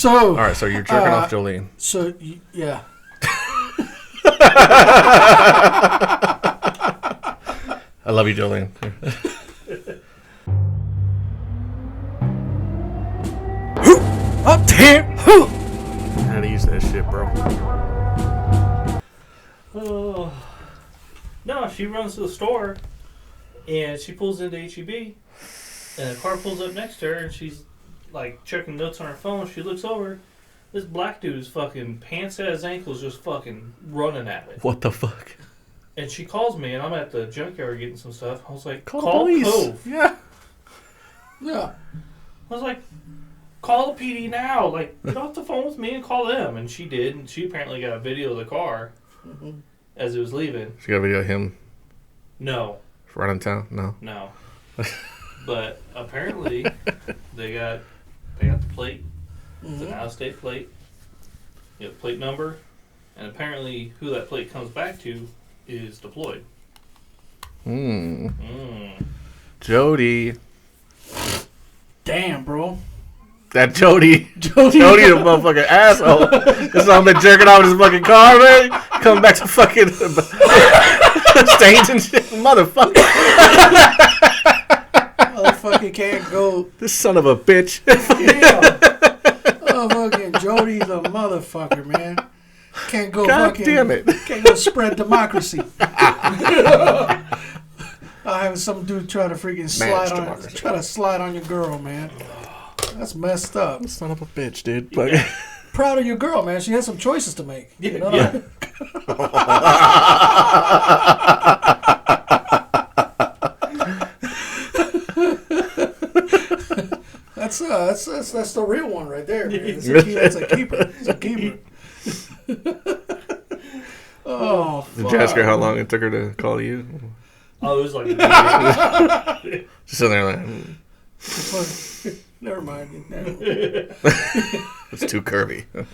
So. All right, so you're jerking off Jolene. So, yeah. I love you, Jolene. Up there. How to use that shit, bro? Oh. No, she runs to the store, and she pulls into HEB, and the car pulls up next to her, and she's like checking notes on her phone. She looks over. This black dude's fucking pants at his ankles, just fucking running at it. What the fuck? And she calls me, and I'm at the junkyard getting some stuff. I was like, Call police. Cove. Yeah. Yeah. I was like, call the PD now. Like, get off the phone with me and call them. And she did, and she apparently got a video of the car as it was leaving. She got a video of him No. running town? No. No. But apparently, they got the plate. It's an out-of-state plate. You have the plate number. And apparently, who that plate comes back to is deployed. Jody. Damn, bro. That Jody the motherfucking asshole. This I've been jerking off his fucking car, man. Coming back to fucking stains and shit. Motherfucker. Motherfucker can't go. This son of a bitch. Yeah. Motherfucking Jody's a motherfucker, man. Can't go God fucking. damn it. Can't go spread democracy. I have some dude try to freaking slide on your girl, man. That's messed up. Son of a bitch, dude. Yeah. Proud of your girl, man. She has some choices to make. You know? Yeah. That's the real one right there, man. That's a keeper. It's a keeper. Oh, Did you ask her how long it took her to call you? Oh, it was like Just sitting there like, never mind. it's too curvy. I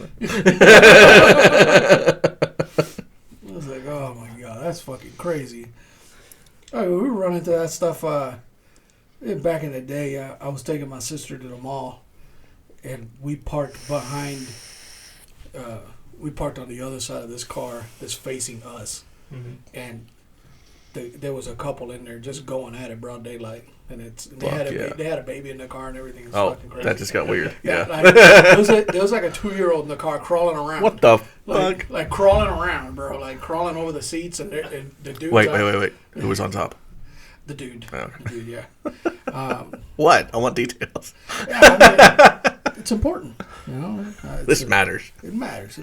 was like, oh my god, that's fucking crazy. Oh, we were running into that stuff back in the day. I was taking my sister to the mall, and we parked behind. We parked on the other side of this car that's facing us, and there was a couple in there just going at it broad daylight, and they had a baby in the car and everything. It was fucking crazy. That just got weird. Yeah. Like, there was like a 2-year-old in the car crawling around. What the fuck? Like crawling around, bro. Like crawling over the seats, and the dude. Wait. Who was on top? The dude. Oh, okay. The dude, yeah. What? I want details. Yeah, I mean, it's important. You know, This matters. It matters.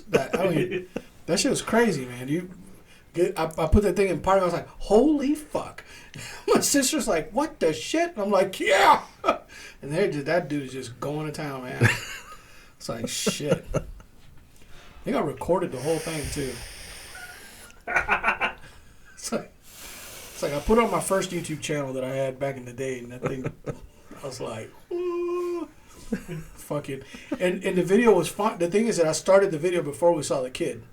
That shit was crazy, man. I put that thing in park. I was like, holy fuck. My sister's like, what the shit? And I'm like, yeah. And that dude is just going to town, man. It's like, shit. I think I recorded the whole thing, too. It's like I put on my first YouTube channel that I had back in the day, and that thing, I was like, ooh. Fucking. And the video was fun. The thing is that I started the video before we saw the kid.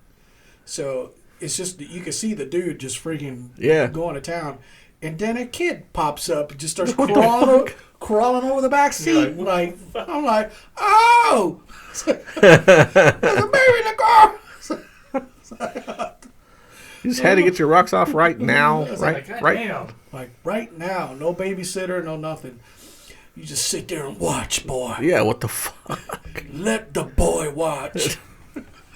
So it's just, you can see the dude just freaking going to town. And then a kid pops up and just starts crawling over the back seat. Like, I'm like, oh! There's a baby in the car! You just had to get your rocks off right now. Right damn. Like, right now. No babysitter, no nothing. You just sit there and watch, boy. Yeah, what the fuck? Let the boy watch.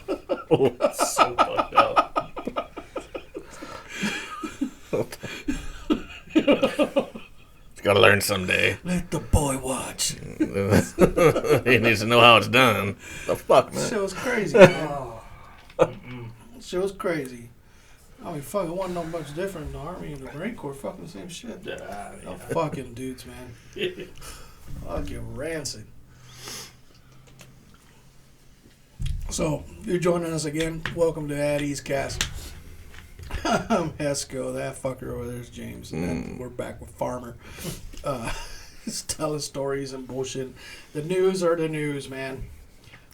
That's so fucked up. Gotta learn someday. Let the boy watch. He needs to know how it's done. The fuck, man? Shit was crazy, man. Shit was crazy. I mean, fuck, it wasn't no much different in the Army and the Marine Corps. Fucking the same shit. No fucking dudes, man. Fucking rancid. So, you're joining us again. Welcome to Addie's Cast. I'm Hesco. That fucker over there is James. And then we're back with Farmer. He's telling stories and bullshit. The news are the news, man.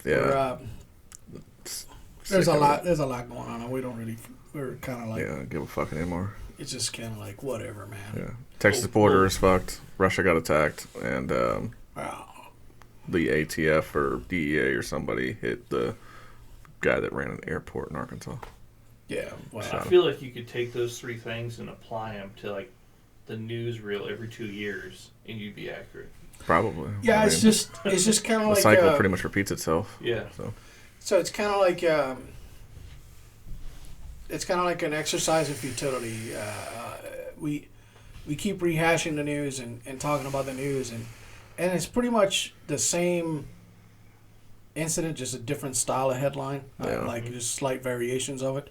Yeah. There's a lot going on, and we don't really... We're kind of like... Yeah, give a fuck anymore. It's just kind of like, whatever, man. Yeah. Texas border is fucked. Russia got attacked. And, the ATF or DEA or somebody hit the guy that ran an airport in Arkansas. Yeah. Wow. I feel like you could take those three things and apply them to like the newsreel every 2 years, and you'd be accurate. Probably. Yeah, it's just kind of the like cycle pretty much repeats itself. Yeah. So it's kind of like an exercise in futility. We keep rehashing the news and talking about the news, and it's pretty much the same incident, just a different style of headline, like just slight variations of it,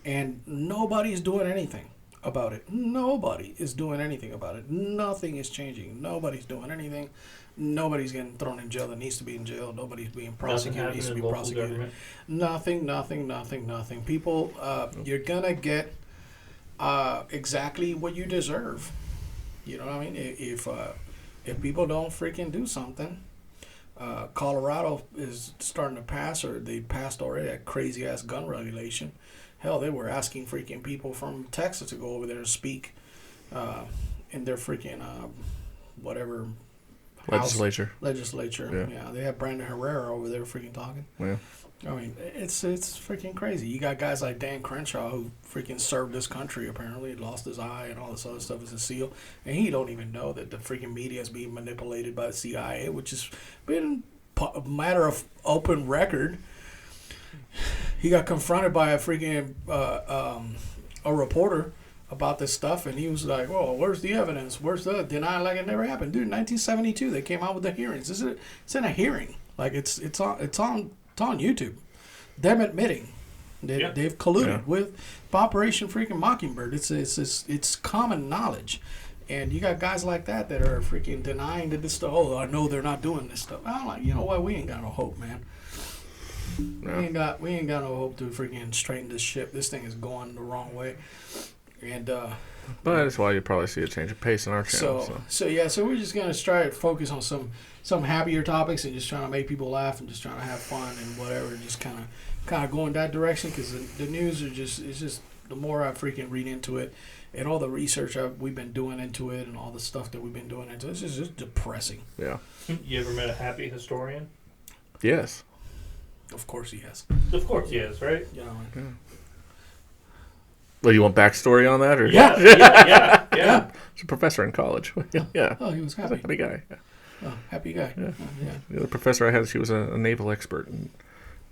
and nobody's doing anything about it. Nobody is doing anything about it. Nothing is changing. Nobody's doing anything. Nobody's getting thrown in jail that needs to be in jail. Nobody's being prosecuted needs to be prosecuted. Nothing. People, you're gonna get exactly what you deserve. You know what I mean? If people don't freaking do something, Colorado is starting to pass, or they passed already, that crazy ass gun regulation. Hell, they were asking freaking people from Texas to go over there and speak in their freaking whatever legislature. Yeah, they have Brandon Herrera over there freaking talking. Yeah. I mean, it's freaking crazy. You got guys like Dan Crenshaw who freaking served this country, apparently, lost his eye and all this other stuff as a SEAL, and he don't even know that the freaking media is being manipulated by the CIA, which has been a matter of open record. He got confronted by a freaking a reporter about this stuff, and he was like, "Well, where's the evidence? Where's the denial? Like it never happened, dude." In 1972, they came out with the hearings. It's in a hearing, like it's on YouTube. Them admitting they've colluded with Operation freaking Mockingbird. It's common knowledge, and you got guys like that are freaking denying that this stuff. Oh, I know they're not doing this stuff. I'm like, you know what? We ain't got no hope, man. No. We ain't got no hope to freaking straighten this ship. This thing is going the wrong way, and but that's why you probably see a change of pace in our channel. So we're just gonna try to focus on some happier topics and just trying to make people laugh and just trying to have fun and whatever, just kind of go in that direction, because the news it's just the more I freaking read into it and all the research we've been doing into it and all the stuff that we've been doing into it, it's just depressing. Yeah. You ever met a happy historian? Yes. Of course he has. Of course he has, right? Yeah. Well, you want backstory on that, or yeah. He's a professor in college. Yeah. Oh, he was happy. He's a happy guy. Yeah. Oh, happy guy. Yeah. Yeah. The other professor I had, she was a naval expert and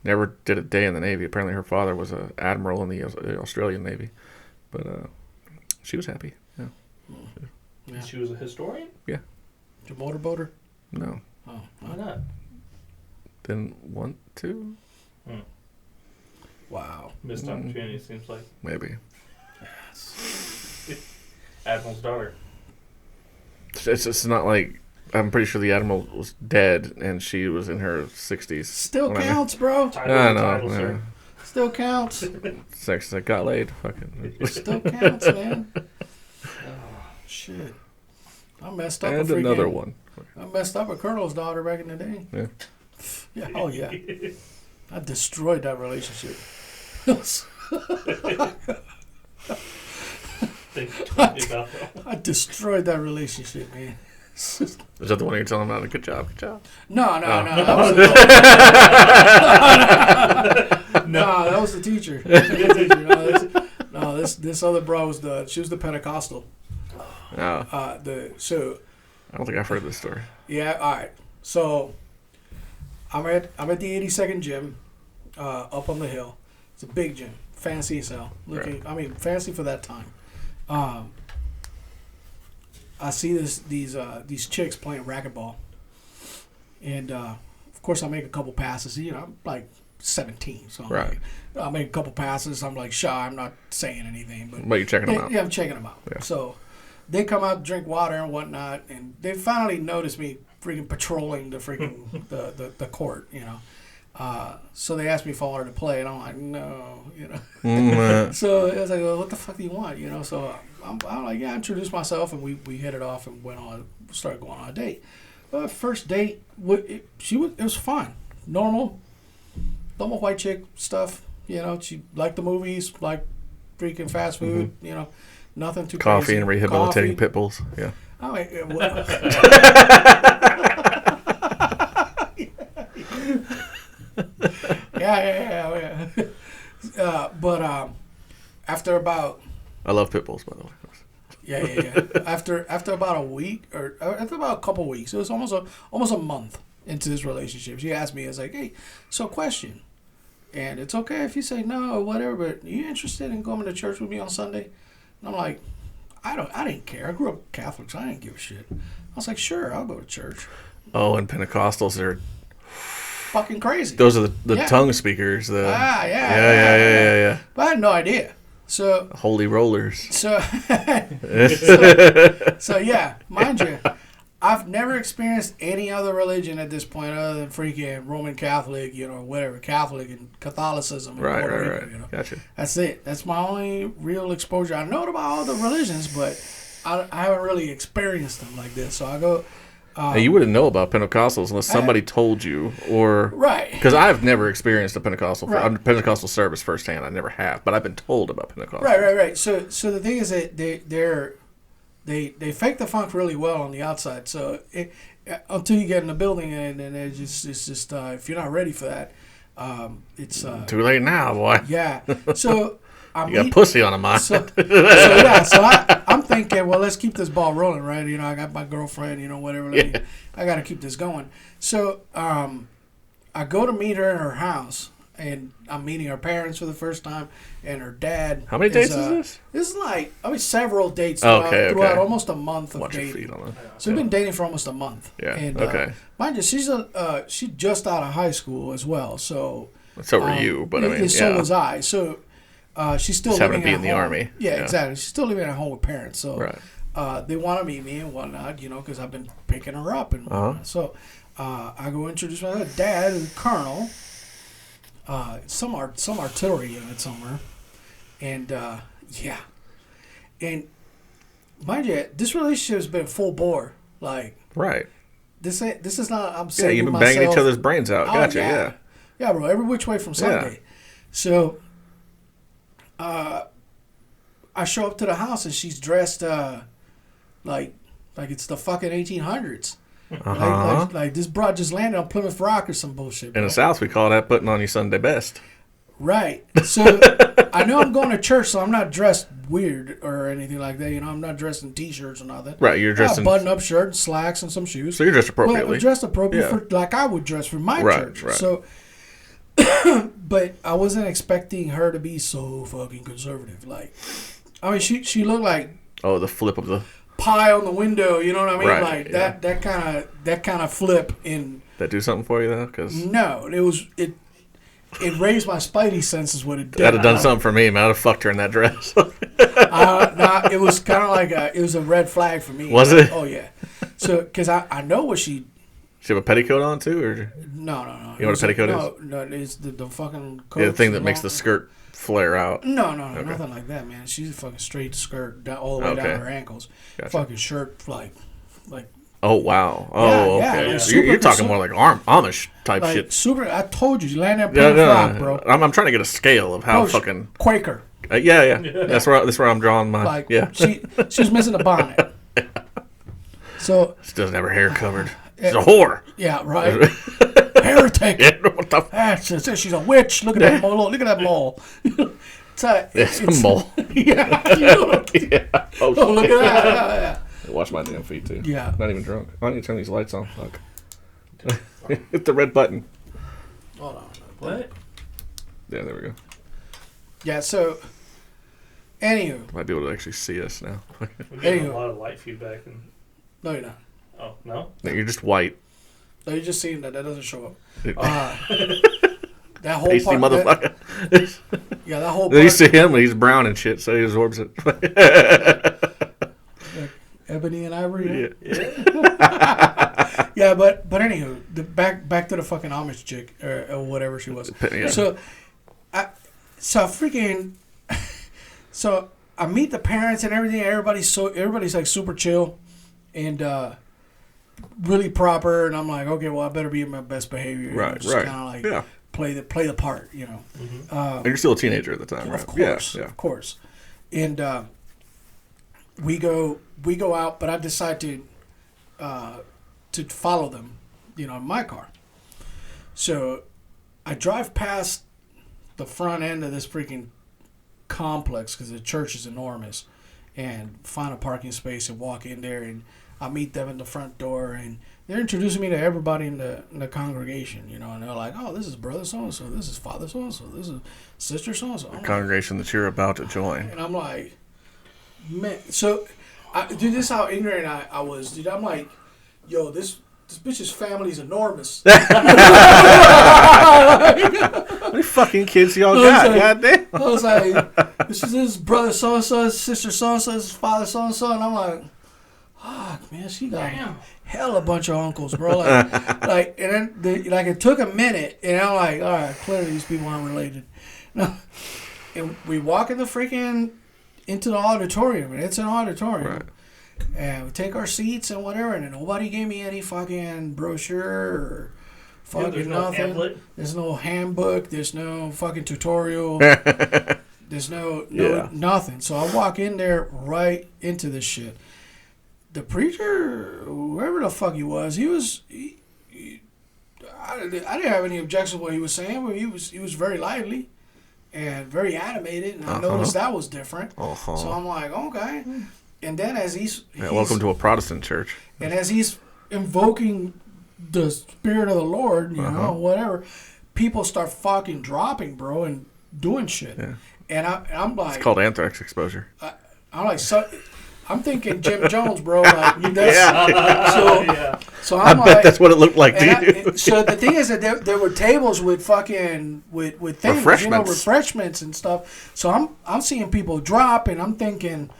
never did a day in the Navy. Apparently, her father was an admiral in the Australian Navy, but she was happy. Yeah. Yeah. She was a historian? Yeah. Did you motorboater? No. Oh, why not? Didn't want to. Wow. Missed opportunity, seems like. Maybe. Yes. Admiral's daughter. It's not like, I'm pretty sure the admiral was dead and she was in her 60s. Still counts, bro. No. Still counts. Sex that got laid. Fucking. Still counts, man. Oh, shit. I messed up. And another one. I messed up a colonel's daughter back in the day. Yeah. Yeah. Oh yeah. I destroyed that relationship. I destroyed that relationship, man. Is that the one you're telling about? Good job. No. That was the teacher. This other bro was she was the Pentecostal. Oh. I don't think I've heard this story. Yeah. All right. So I'm at the 82nd gym, up on the hill. It's a big gym, fancy as hell. Fancy for that time. I see these chicks playing racquetball, and of course I make a couple passes. You know, I'm like 17, so I make a couple passes. I'm like shy. I'm not saying anything, but you're checking them out. Yeah, I'm checking them out. Yeah. So they come out, drink water and whatnot, and they finally notice me freaking patrolling the freaking the court. You know. So they asked me if I wanted to play, and I'm like, no, you know. So I was like, well, what the fuck do you want, you know? So I'm like, yeah, I introduced myself, and we hit it off and started going on a date. First date, it was fun, normal white chick stuff, you know. She liked the movies, like freaking fast food, you know, nothing too coffee crazy. And rehabilitating pit bulls, yeah. I'm like, Yeah. But after about I love pit bulls, by the way. yeah. After about a week or after about a couple of weeks, it was almost a month into this relationship. She asked me, "It's like, hey, so question, and it's okay if you say no or whatever, but are you interested in coming to church with me on Sunday?" And I'm like, I didn't care. I grew up Catholic, so I didn't give a shit. I was like, sure, I'll go to church. Oh, and Pentecostals are Fucking crazy. those are the Yeah. tongue speakers. Yeah. But I had no idea. So Holy rollers. so yeah, mind you, I've never experienced any other religion at this point other than freaking Roman Catholic, whatever, Catholic and Catholicism in Puerto Rico, Gotcha. That's it. That's my only real exposure. I know about all the religions, but I haven't really experienced them like this. So I go. Hey, you wouldn't know about Pentecostals unless somebody told you, or Right. Because I've never experienced a Pentecostal Right. service firsthand. I never have, but I've been told about Pentecostals. Right. So the thing is that they fake the funk really well on the outside. So until you get in the building and it's just if you're not ready for that, it's Too late now, boy. yeah. So You got pussy on a mind. So I'm thinking, well, let's keep this ball rolling, right? I got my girlfriend, whatever. I got to keep this going. So I go to meet her in her house, and I'm meeting her parents for the first time, and her dad. How many dates is this? This is like, several dates throughout almost a month of Watch your dating. feet on that. So we've been dating for almost a month. Yeah. And, Okay. Mind you, she's just out of high school as well. So So were you, but I mean, so was I. So she's still Just living happened to be at in the home. Army. Yeah, Yeah. exactly. She's still living at home with parents. So Right. they want to meet me and whatnot, because I've been picking her up and whatnot. So I go introduce my dad, who's a colonel, some artillery unit somewhere, and yeah, and mind you, this relationship has been full bore. Like, Right. this is not. I'm Yeah, saying you've been to banging myself, each other's brains out. Oh, Gotcha. yeah. Yeah, bro. Every which way from Sunday. So, I show up to the house and she's dressed like it's the fucking 1800s. Like this broad just landed on Plymouth Rock or some bullshit. In Bro. the South, we call that putting on your Sunday best. Right. So I know I'm going to church, so I'm not dressed weird or anything like that. I'm not dressed in t-shirts or nothing. Right, you're dressed in button-up shirt, slacks, and some shoes. So you're dressed Well, appropriately. I'm dressed appropriate Yeah. for like I would dress for my Right, church. right. So, but I wasn't expecting her to be so fucking conservative. Like, I mean, she looked like Oh, the flip of the pie on the window. You know what I mean? Right, Like yeah. that kind of flip in. that do something for you though, because No, it raised my spidey senses. What it did. that'd have done something for me, man. I'd have fucked her in that dress. Nah, it was kind of like it was a red flag for me. Was it? Oh yeah. So, because I know what she. She have a petticoat on too, or No. You know what a petticoat is? No, it's the fucking. yeah, the coats thing that and makes all- the skirt flare out. No, Okay. nothing like that, man. She's a fucking straight skirt down, all the way Okay. down her ankles. Gotcha. Fucking shirt, like Oh wow. Oh Yeah, okay. like So you're super talking more like Amish type shit. super. I told you, you land at Yeah, Plymouth no, Rock, bro. I'm trying to get a scale of how Bro, fucking. Quaker. Yeah. That's where I'm drawing my. Like yeah. she was missing a bonnet. So She doesn't have her hair covered. She's a whore. yeah, right. Heretic. Yeah, what the f- She's a witch. Look at that mole. Look at that mole. It's a mole. Yeah. You know what I'm- Yeah. Oh, Oh, look shit. at that. Watch my damn feet too. Yeah. Not even drunk. I need to turn these lights on. Fuck. Hit the red button. Hold on. What? Yeah, there we go. Yeah. So, anywho, Might be able to actually see us now. We're getting Anywho. a lot of light feedback. And, no, you're not. oh, no? No, you're just white. No, you're just seeing that doesn't show up. Tasty That whole part. motherfucker. Yeah, that whole You part. see him, he's brown and shit, so he absorbs it. Ebony and Ivory. Yeah. Yeah, but anywho, back to the fucking Amish chick or whatever she was. Yeah. So I meet the parents and everything. Everybody's like super chill and really proper. And I'm like, okay, well, I better be in my best behavior. Right, Just right. kind of like Yeah. play the part, And you're still a teenager at the time, right? Of course, Yeah. of course. And we go out, but I decide to follow them, in my car. So I drive past the front end of this freaking complex because the church is enormous, and find a parking space and walk in there, and I meet them at the front door, and they're introducing me to everybody in the congregation, you know, and they're like, oh, this is brother so-and-so, this is father so-and-so, this is sister so-and-so. The congregation that you're about to join. And I'm like, man, so, dude, this is how ignorant I was, dude. I'm like, yo, this bitch's family is enormous. How many fucking kids y'all got? Like, Goddamn. I was like, this is his brother so-and-so, his sister so-and-so, his father so-and-so, and I'm like, fuck, man, she got hell a bunch of uncles, bro. Like, and then it took a minute, and I'm like, all right, clearly these people aren't related. And we walk into the auditorium, and it's an auditorium. Right. And we take our seats and whatever, and nobody gave me any fucking brochure or fucking nothing. No there's no handbook. There's no fucking tutorial. There's no nothing. So I walk in there right into this shit. The preacher, whoever the fuck he was, I didn't have any objection to what he was saying, but he was very lively and very animated, and I noticed that was different. So I'm like, okay. And then as he's welcome to a Protestant church. And as he's invoking the Spirit of the Lord, you know, whatever, people start fucking dropping, bro, and doing shit. Yeah. And I'm like, it's called anthrax exposure. I'm like, I'm thinking Jim Jones, bro. Like, that's, So I'm I bet that's what it looked like to you. So the thing is that there were tables with fucking with things, refreshments and stuff. So I'm seeing people drop, and I'm thinking,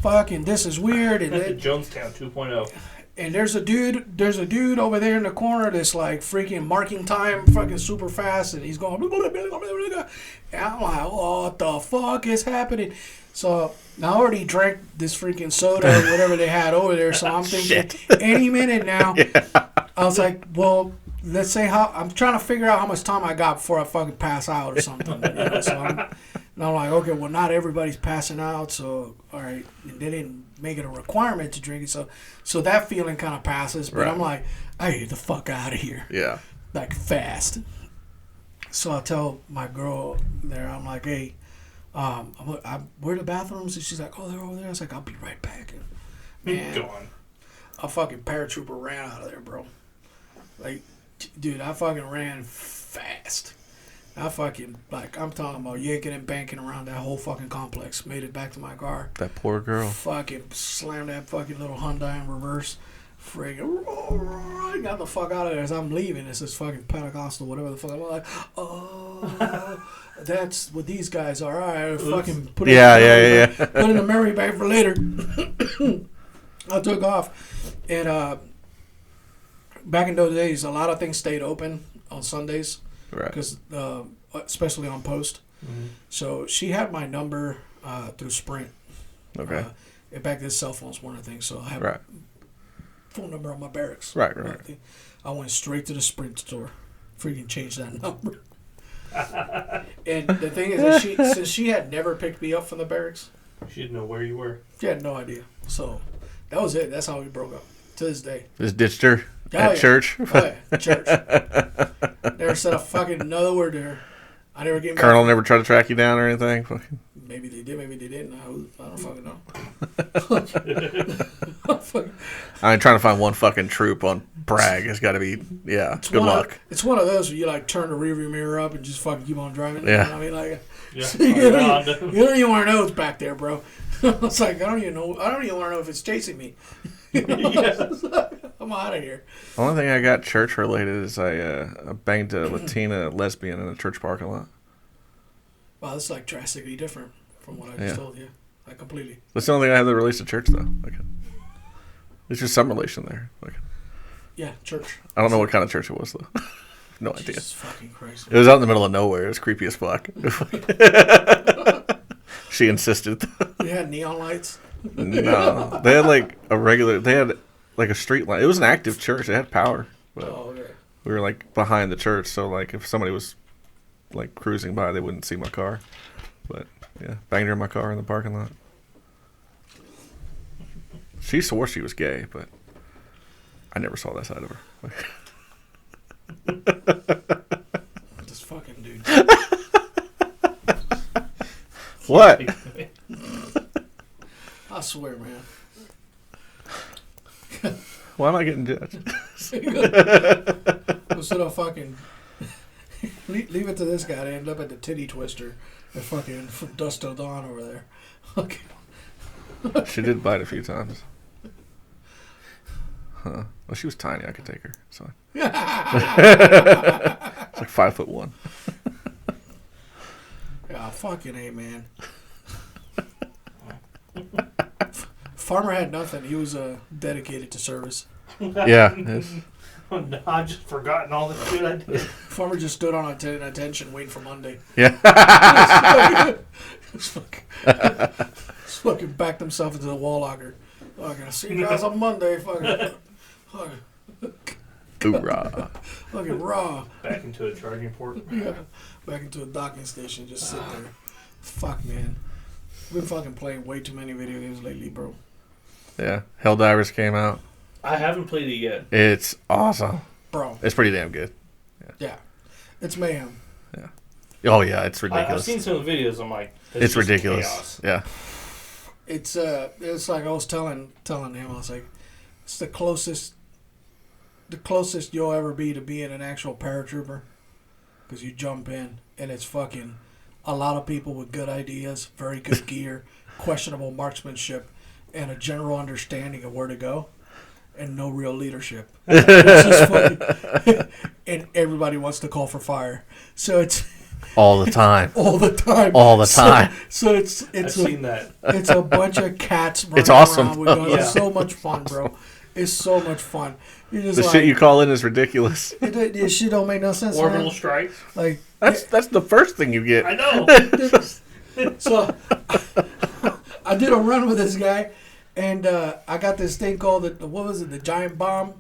fucking, this is weird. And Jonestown 2.0. And there's a dude over there in the corner that's like freaking marking time fucking super fast, and he's going, and I'm like, what the fuck is happening? So I already drank this freaking soda or whatever they had over there, so I'm thinking any minute now. I was like, well, let's say I'm trying to figure out how much time I got before I fucking pass out or something. You know? So I'm like, okay, well, not everybody's passing out, so all right. And they didn't make it a requirement to drink it, so that feeling kind of passes. But I'm like, I get the fuck out of here. Yeah. Like fast. So I tell my girl there, I'm like, hey, where are the bathrooms? And she's like, oh, they're over there. I was like, I'll be right back. And, man, gone. A fucking paratrooper ran out of there, bro. Like, dude, I fucking ran fast. I fucking, like, I'm talking about yanking and banking around that whole fucking complex. Made it back to my car. That poor girl. Fucking slammed that fucking little Hyundai in reverse. Friggin' got the fuck out of there as I'm leaving. It's this fucking Pentecostal, whatever the fuck. I'm like, oh, that's what these guys are. All right, fucking put it put in the memory bag for later. I took off. And back in those days, a lot of things stayed open on Sundays. Right. Because, especially on post. Mm-hmm. So she had my number through Sprint. Okay. And back then, cell phones weren't a thing. So I had phone number on my barracks. Right. I went straight to the Sprint store. Freaking changed that number. And the thing is that since she had never picked me up from the barracks. She didn't know where you were. She had no idea. So that was it. That's how we broke up. To this day. Just ditched her at church? Oh, yeah. Church. Never said a fucking another word to her. I never gave Colonel never tried to track you down or anything? Maybe they did, maybe they didn't. I don't fucking know. I ain't trying to find one fucking troop on Bragg. It's got to be, good luck. It's one of those where you like turn the rearview mirror up and just fucking keep on driving. Yeah. You know what I mean? Like, you don't even want to know what's back there, bro. It's like, I don't even want to know if it's chasing me. I'm out of here. The only thing I got church related is I banged a Latina lesbian in a church parking lot. Wow, this is like drastically different from what I just told you. Like completely. That's the only thing I have that relates to church, though. Like, there's just some relation there. Like, yeah, church. I don't know what kind of church it was, though. No idea. Jesus fucking Christ. It was out in the middle of nowhere. It was creepy as fuck. She insisted. They had neon lights? No. They had like a street light. It was an active church. It had power. But okay. We were like behind the church, so like if somebody was like cruising by, they wouldn't see my car. But yeah, banged her in my car in the parking lot. She swore she was gay, but I never saw that side of her. Just fucking dude. What? I swear, man. Why am I getting judged? Instead of fucking leave it to this guy to end up at the titty twister and fucking from dusk till dawn over there. Fucking. She did bite a few times. Huh. Well, she was tiny. I could take her. So it's like 5'1". Yeah, fucking A, man. Farmer had nothing. He was dedicated to service. Yeah. Yes. Oh, no, I've just forgotten all the shit I did. Farmer just stood on attention waiting for Monday. Yeah. Just fucking backed himself into the wall locker. Fucking, see you guys on Monday. Fucking Hoorah. fucking raw. Back into a charging port. Yeah. Back into a docking station. Just sit there. Fuck, man. We've been fucking playing way too many video games lately, bro. Yeah. Helldivers came out. I haven't played it yet. It's awesome. Bro. It's pretty damn good. Yeah. It's mayhem. Yeah. Oh, yeah. It's I've ridiculous. seen some of the videos. I'm like, It's just ridiculous. chaos. Yeah. It's like I was telling him, I was like, it's the closest you'll ever be to being an actual paratrooper, because you jump in and it's fucking a lot of people with good ideas, very good gear, questionable marksmanship, and a general understanding of where to go, and no real leadership. It's just fucking, and everybody wants to call for fire, so it's All the time. all the time. All the time. So it's I've seen that. it's a bunch of cats running It's awesome, around with though. guns. Yeah. It's so much fun, bro. It's so much fun. You're just The like, shit you call in is ridiculous. this shit don't make no sense, Orbital man. strikes. Like, That's the first thing you get. I know. so I did a run with this guy, and I got this thing called what was it? The giant bomb.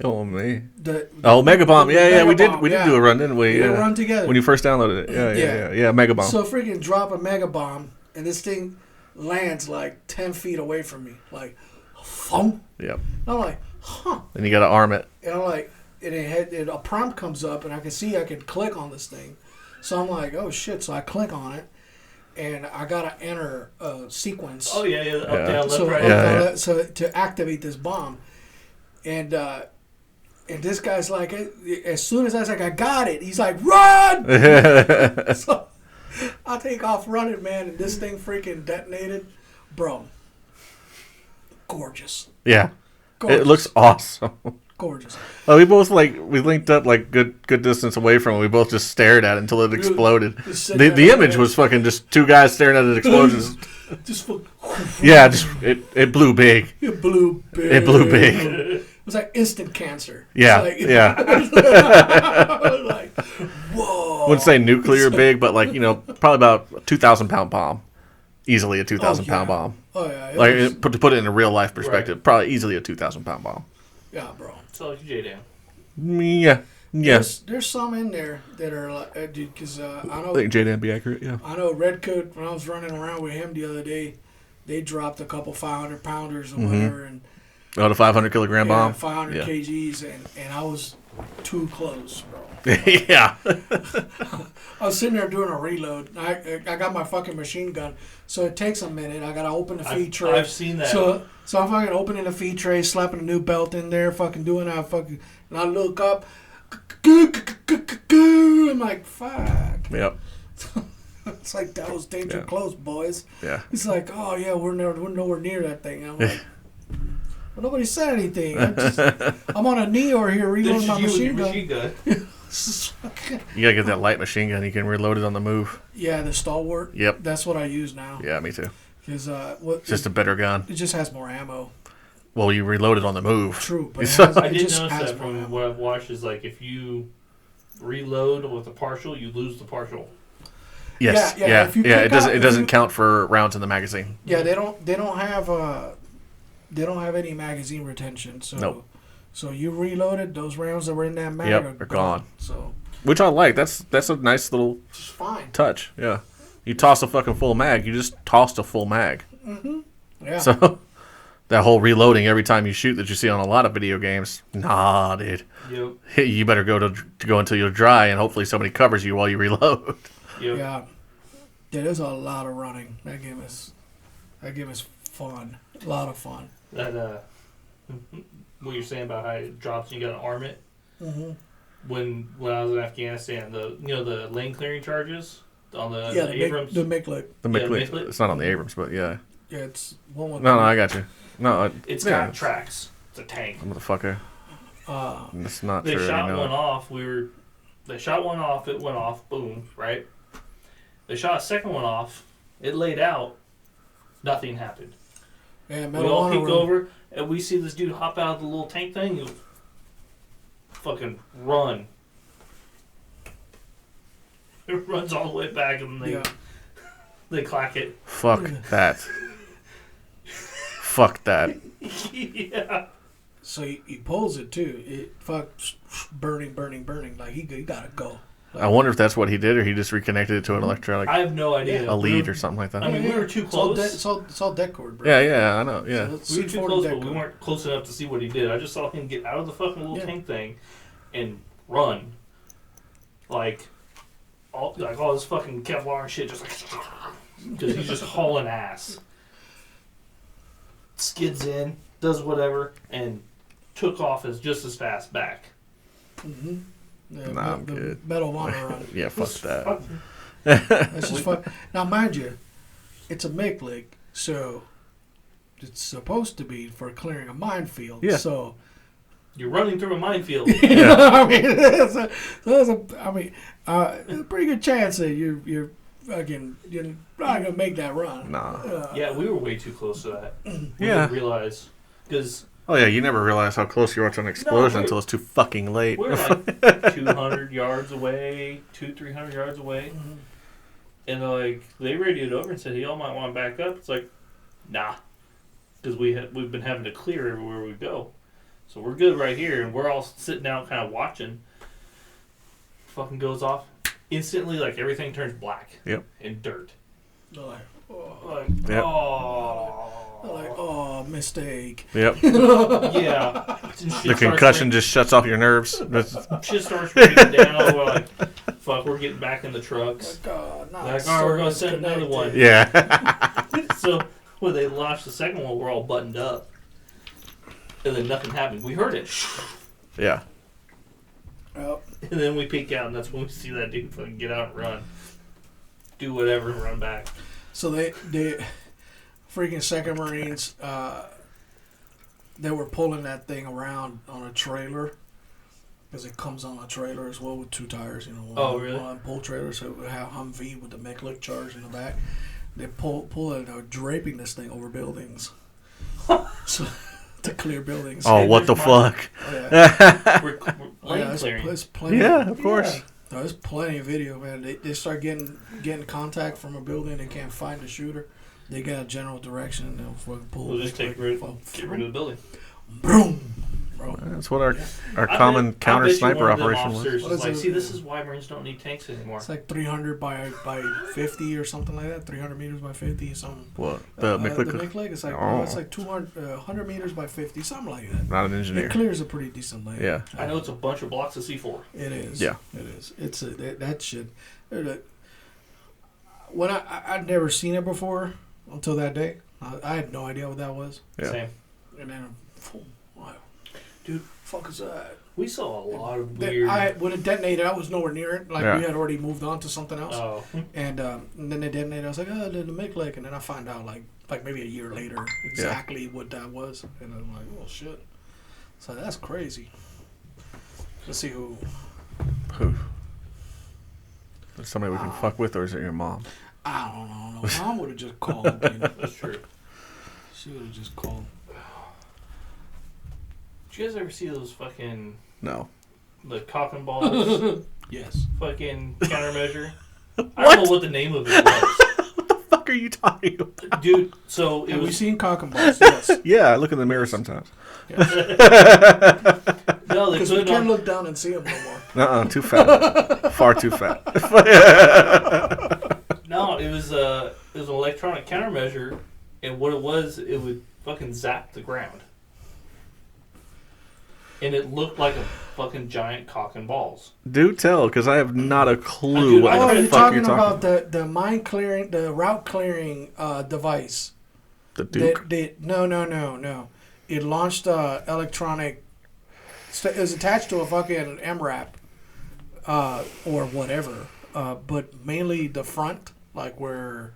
Oh, me. The Mega Bomb. the Yeah, Mega we did Bomb, we yeah. did do a run, didn't we? We did a Yeah. run together. When you first downloaded it. Yeah, Mega Bomb. So freaking drop a mega bomb, and this thing lands like 10 feet away from me, like, thump. Yep. I'm like, huh. Then you got to arm it. And I'm like, and a prompt comes up, and I can see I can click on this thing. So I'm like, oh shit! So I click on it, and I gotta enter a sequence. Oh yeah, up, Yeah. down, left, So, right. Yeah. so to activate this bomb, and this guy's like, as soon as I was like, I got it, he's like, run! So I take off running, man, and this thing freaking detonated, bro. Gorgeous, Yeah. gorgeous. It looks awesome. gorgeous. We both we linked up like good distance away from it. We both just stared at it until it exploded. Just sitting The there image like was fucking just two guys staring at it explosions. just Yeah, just it blew big. it blew big. It blew big. It was like instant cancer. Yeah, It's like, yeah. I was like, whoa. Wouldn't say nuclear big, but probably about a 2,000-pound bomb. Easily a 2,000-pound bomb. Oh yeah. It Like was- to put it in a real life perspective, Right. probably easily a 2,000-pound bomb. yeah, bro. So J-Dan. Yeah. There's some in there that are like, dude, because I I know think J-Dan be accurate. Yeah. I know Redcoat, when I was running around with him the other day, they dropped a couple 500 pounders or whatever, and Oh, the 500-kilogram bomb. 500 Yeah. kgs, and I was too close, bro. Yeah. I was sitting there doing a reload. I got my fucking machine gun, so it takes a minute. I gotta open the feed tray. I've seen that. So I'm fucking opening the feed tray, slapping a new belt in there, fucking doing that, fucking, and I look up, I'm like, fuck. Yep. It's like that was danger Yeah. close, boys. Yeah. He's like, oh yeah, we're nowhere near that thing. I'm like, well, nobody said anything. I'm on a knee over here This reloading is my you with your machine gun. machine gun. You gotta get that light machine gun. You can reload it on the move. Yeah, the stalwart. Yep. That's what I use now. Yeah, me too. Because It's just a better gun. it just has more ammo. Well, you reload it on the move. True, but I it did just notice has that more from ammo. what I've watched is like if you reload with a partial, you lose the partial. Yes. Yeah, Yeah. if you Yeah. pick It doesn't. up- It if doesn't you- count for rounds in the magazine. Yeah, they don't have any magazine retention. So Nope. So you reloaded, those rounds that were in that mag Yep, they're gone. So Which I like. That's a nice little it's just fine. touch. Yeah. You toss a fucking full mag. You just tossed a full mag. Yeah. So That whole reloading every time you shoot that you see on a lot of video games. Nah, dude. Yep. You better go until you're dry, and hopefully somebody covers you while you reload. Yep. Yeah. Yeah, there's a lot of running. That game is fun. A lot of fun. That what you're saying about how it drops and you gotta arm it. Mm-hmm. When I was in Afghanistan, the lane clearing charges on the The Abrams. the McLick. The McLeod. It's not on the Abrams, but yeah. Yeah, it's one with No, I got you. No, It's yeah. got tracks. It's a tank. Motherfucker. It's not They true. shot I know. one off. They shot one off. It went off. Boom. Right. They shot a second one off. It laid out. Nothing happened. Yeah, We all peek over and we see this dude hop out of the little tank thing. He fucking run. It runs all the way back and they clack it. Fuck that. Fuck that. Yeah. So he pulls it too. It fucks burning. Like he gotta go. Like, I wonder if that's what he did, or he just reconnected it to an electronic, I have no idea. a lead or something like that. I mean, we were too close. It's all deck cord, bro. Yeah, I know. Yeah. So We were too close, but we weren't close enough to see what he did. I just saw him get out of the fucking little tank thing and run. Like all this fucking Kevlar and shit, just like because he's just hauling ass. Skids in, does whatever, and took off just as fast back. Mm-hmm. Yeah, Nah, I'm the good. Medal of Honor on it. Yeah, fuck that. That's just fun. Now, mind you, it's a McLick, so it's supposed to be for clearing a minefield. Yeah. So You're running through a minefield. Yeah. I mean, there's a pretty good chance that you're not gonna make that run. Nah. Yeah, we were way too close to that. We Yeah. didn't realize because Oh yeah, you never realize how close you are to an explosion No, until it's too fucking late. we're like 200 yards away, 300 yards away, Mhm. and they radioed over and said, "Y'all might want to back up." It's like, nah, because we've been having to clear everywhere we go, so we're good right here, and we're all sitting out kind of watching. Fucking goes off instantly, like everything turns black. Yep. And dirt. They're like, Yep. oh, mistake. Yep. Yeah. The concussion just shuts off your nerves. Shit starts raining down. We're like, fuck, we're getting back in the trucks. Like, oh, Like, all right, we're gonna send another one. Yeah. So when they launched the second one, we're all buttoned up, and then nothing happened. We heard it, Yeah. Well, and then we peek out, and that's when we see that dude fucking get out and run, do whatever, and run back. so they freaking Second Marines, they were pulling that thing around on a trailer. Because it comes on a trailer as well with two tires, Oh, really? One pull trailer, so we have Humvee with the McLick charge in the back. They pull it, draping this thing over buildings, so to clear buildings. Oh, what the fuck? Oh, yeah. We're Oh, yeah, lane clearing. there's plenty. Yeah, of course. No, there's plenty of video, man. They start getting contact from a building. They can't find the shooter. They get a general direction and they'll fucking pull. We'll just get rid of the building. Boom, bro. That's what our I common bet counter you sniper one of them operation was. officers What was is like, it? see, this is why Marines don't need tanks anymore. It's like 300 by 50 or something like that. 300 meters by 50, something. What? The The McLick? McLick is like Oh. it's like 100 meters by 50, something like that. Not an It engineer. clears a pretty decent lane. Yeah. I know it's a bunch of blocks of C4. It is. Yeah. It is. It's that shit. When I'd never seen it before until that day. I had no idea what that was. Yeah. Same. And then, wow, Dude, fuck is that? we saw a lot of Then weird. when it detonated, I was nowhere near it. Like Yeah. we had already moved on to something else. Oh, And then it detonated. I was like, oh, the McLick. And then I find out like maybe a year later exactly what that was. And I'm like, oh shit. So that's crazy. Let's see who. Who? Is somebody we can fuck with, or is it your mom? I don't know. Mom would have just called. that's true. She would have just called. Did you guys ever see those fucking No. the cock and balls Yes. fucking countermeasure? I don't know what the name of it was, What the fuck are you talking about? dude. So it Have we was seen cock and balls? Yes. Yeah, I look in the mirror sometimes. no, they Because we put it can't on. look down and see them no more. Too fat. Far too fat. No, it was an electronic countermeasure, and what it was, fucking zapped the ground. And it looked like a fucking giant cock and balls. Do tell, because I have not a clue Dude, what Oh, the you're fuck talking you're talking about the mine clearing, the route clearing device. The Duke? No. It launched electronic. It was attached to a fucking MRAP or whatever, but mainly the front, like where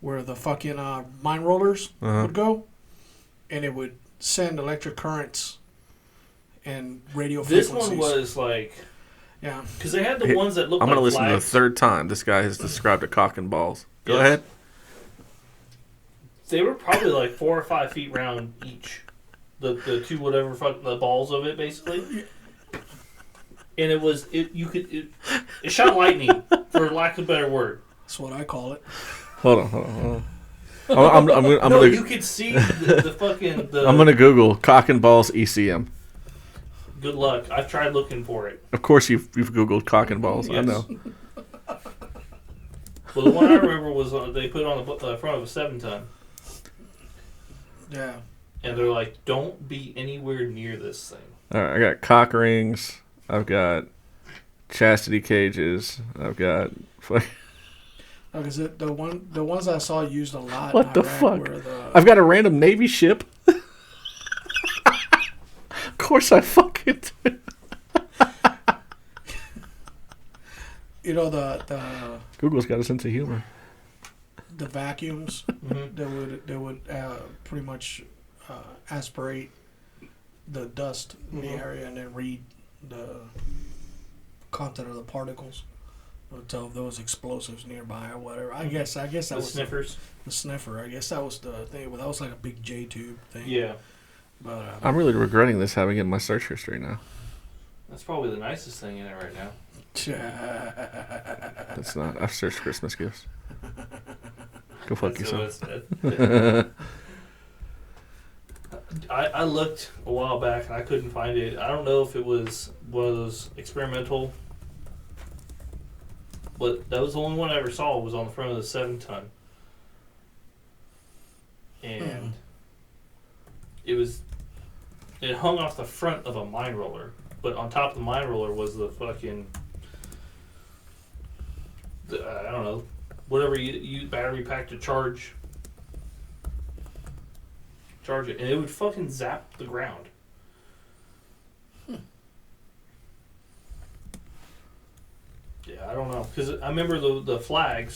the fucking mine rollers would go, and it would send electric currents and radio This frequencies. one was like, yeah, because they had the ones that looked I'm like going to listen flags. to the third time this guy has described a cock and balls. Go Yes. ahead. They were probably like 4 or 5 feet round each. The two whatever the balls of it basically. And it shot lightning, for lack of a better word. that's what I call it. Hold on. I'm No, gonna, you could see the fucking I'm going to Google cock and balls ECM. Good luck. I've tried looking for it. Of course you've Googled cock and balls. I Yes. know. Well, the one I remember was they put it on the front of a 7-ton. Yeah. And they're like, don't be anywhere near this thing. All right, I got cock rings. I've got chastity cages. I've got... Like I said, the ones I saw used a lot. What in the Iraq fuck? were the, I've got a random Navy ship. Of course I fucking do. you know the Google's got a sense of humor. the vacuums Mm-hmm. that would pretty much aspirate the dust in the area and then read the content of the particles. It would tell if there was explosives nearby or whatever. I guess that The was sniffers. the sniffer. I guess that was the thing. But that was like a big J tube thing. Yeah. But I'm really regretting this having it in my search history now. That's probably the nicest thing in it right now. That's not. I've searched Christmas gifts. Go fuck That's what yourself. it said. I looked a while back and I couldn't find it. I don't know if it was one of those experimental, but that was the only one I ever saw was on the front of the 7-ton. And it hung off the front of a mine roller, but on top of the mine roller was the fucking, I don't know, whatever you battery pack to charge it, and it would fucking zap the ground. Yeah, I don't know, because I remember the flag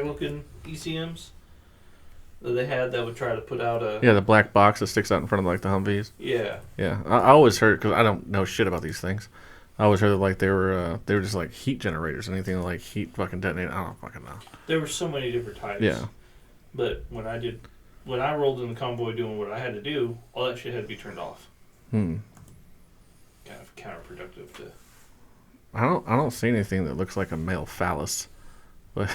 looking ECMs that they had that would try to put out a Yeah, the black box that sticks out in front of like the Humvees. yeah. Yeah, I always heard, because I don't know shit about these things. I always heard that like they were just like heat generators, anything like heat fucking detonate. I don't fucking know. There were so many different types. Yeah. But when I rolled in the convoy doing what I had to do, all that shit had to be turned off. Hmm. Kind of counterproductive to. I don't see anything that looks like a male phallus, but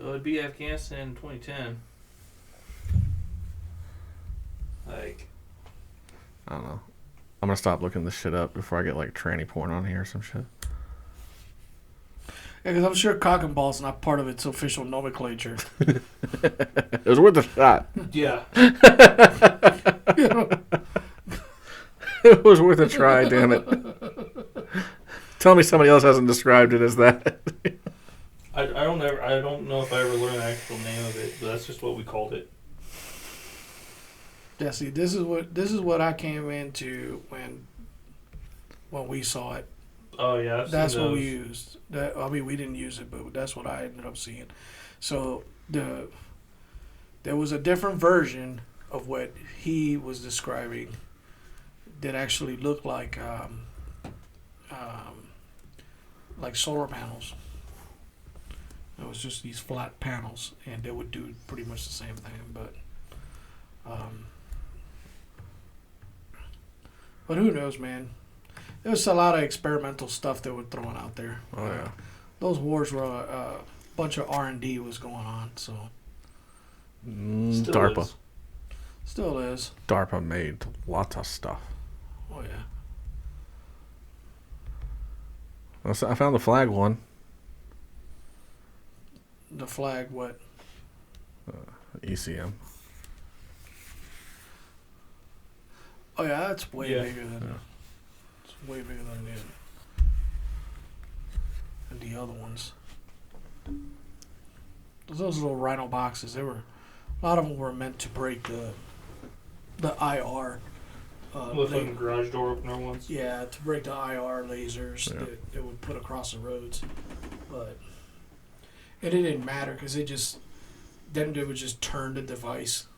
It'd be Afghanistan in 2010. Like, I don't know. I'm gonna stop looking this shit up before I get like tranny porn on here or some shit. because I'm sure cock and ball's not part of its official nomenclature. It was worth a shot. yeah. It was worth a try. Damn it. Tell me somebody else hasn't described it as that. I don't know if I ever learned the actual name of it, but that's just what we called it. Yeah, see, this is what I came into when we saw it. Oh yeah, I've That's seen what those. we used. We didn't use it, but that's what I ended up seeing. So there was a different version of what he was describing that actually looked like solar panels. It was just these flat panels, and they would do pretty much the same thing. But who knows, man? There was a lot of experimental stuff that were thrown out there. Oh yeah. Those wars were a bunch of R&D was going on, so Still DARPA. is. still is. DARPA made lots of stuff. Oh yeah. I found the flag one. The flag, what? ECM. Oh yeah, that's way Yeah. bigger than. Yeah. It's way bigger than the other ones. Those little rhino boxes, a lot of them were meant to break the IR. With fucking garage door opener ones. Yeah, to break the IR lasers Yeah. that it would put across the roads, but it didn't matter because they would just turn the device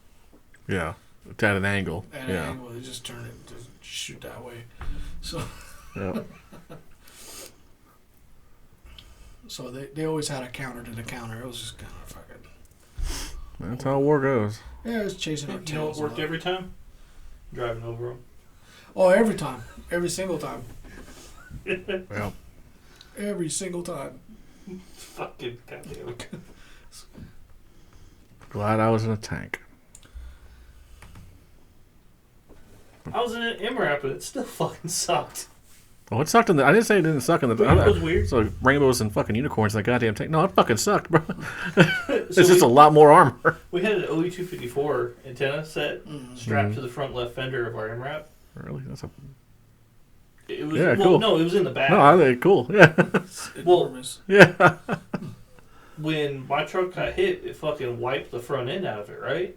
Yeah. It's at an angle. at an angle. They just turn it to shoot that way. So Yeah. so they always had a counter to the counter. It was just kind of fucking. That's how war goes. Yeah, it was chasing our You know what tails. a worked lot. every time? Driving over them. Oh, every time, every single time, Well, every single time. Fucking goddamn. glad I was in a tank. I was in an MRAP, but it still fucking sucked. Oh, it sucked in the. I didn't say it didn't suck in the. But it was weird. So rainbows and fucking unicorns in the goddamn tank. No, it fucking sucked, bro. It's So just a lot more armor. we had an OE254 antenna set strapped Mhm. to the front left fender of our MRAP. Really? That's a. It was, Yeah, well, cool. No, it was in the back. No, I think cool. Yeah. It's enormous. Yeah. When my truck got hit, it fucking wiped the front end out of it, right?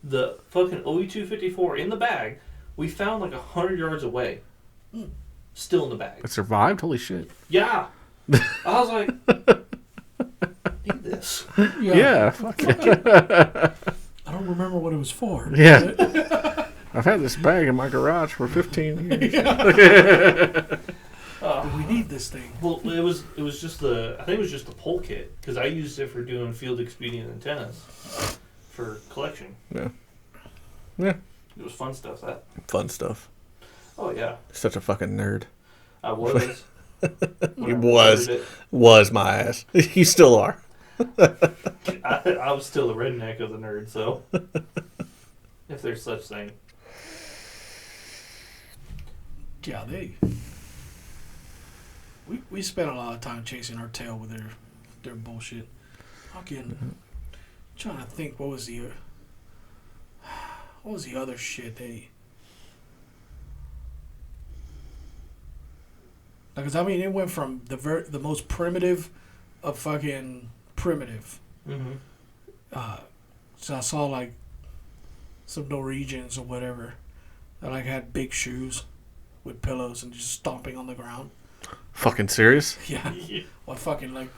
The fucking OE254 in the bag, we found like 100 yards away. Still in the bag. It survived. Holy shit. Yeah. I was like, I need this. Yeah. Fuck it. I don't remember what it was for. Yeah. I've had this bag in my garage for 15 years. We need this thing. Well, it was just I think it was just the pole kit because I used it for doing field expedient antennas for collection. Yeah. Yeah. It was fun stuff. That. Fun stuff. Oh yeah, Such a fucking nerd. I was. He was my ass. You still are. I was still the redneck of the nerd, so if there's such thing. Yeah, we spent a lot of time chasing our tail with their bullshit. Fucking trying to think what was the other shit they. Because I mean, it went from the most primitive of fucking primitive. Mm-hmm. So I saw like some Norwegians or whatever that like had big shoes with pillows and just stomping on the ground. Fucking serious? Yeah. Or fucking like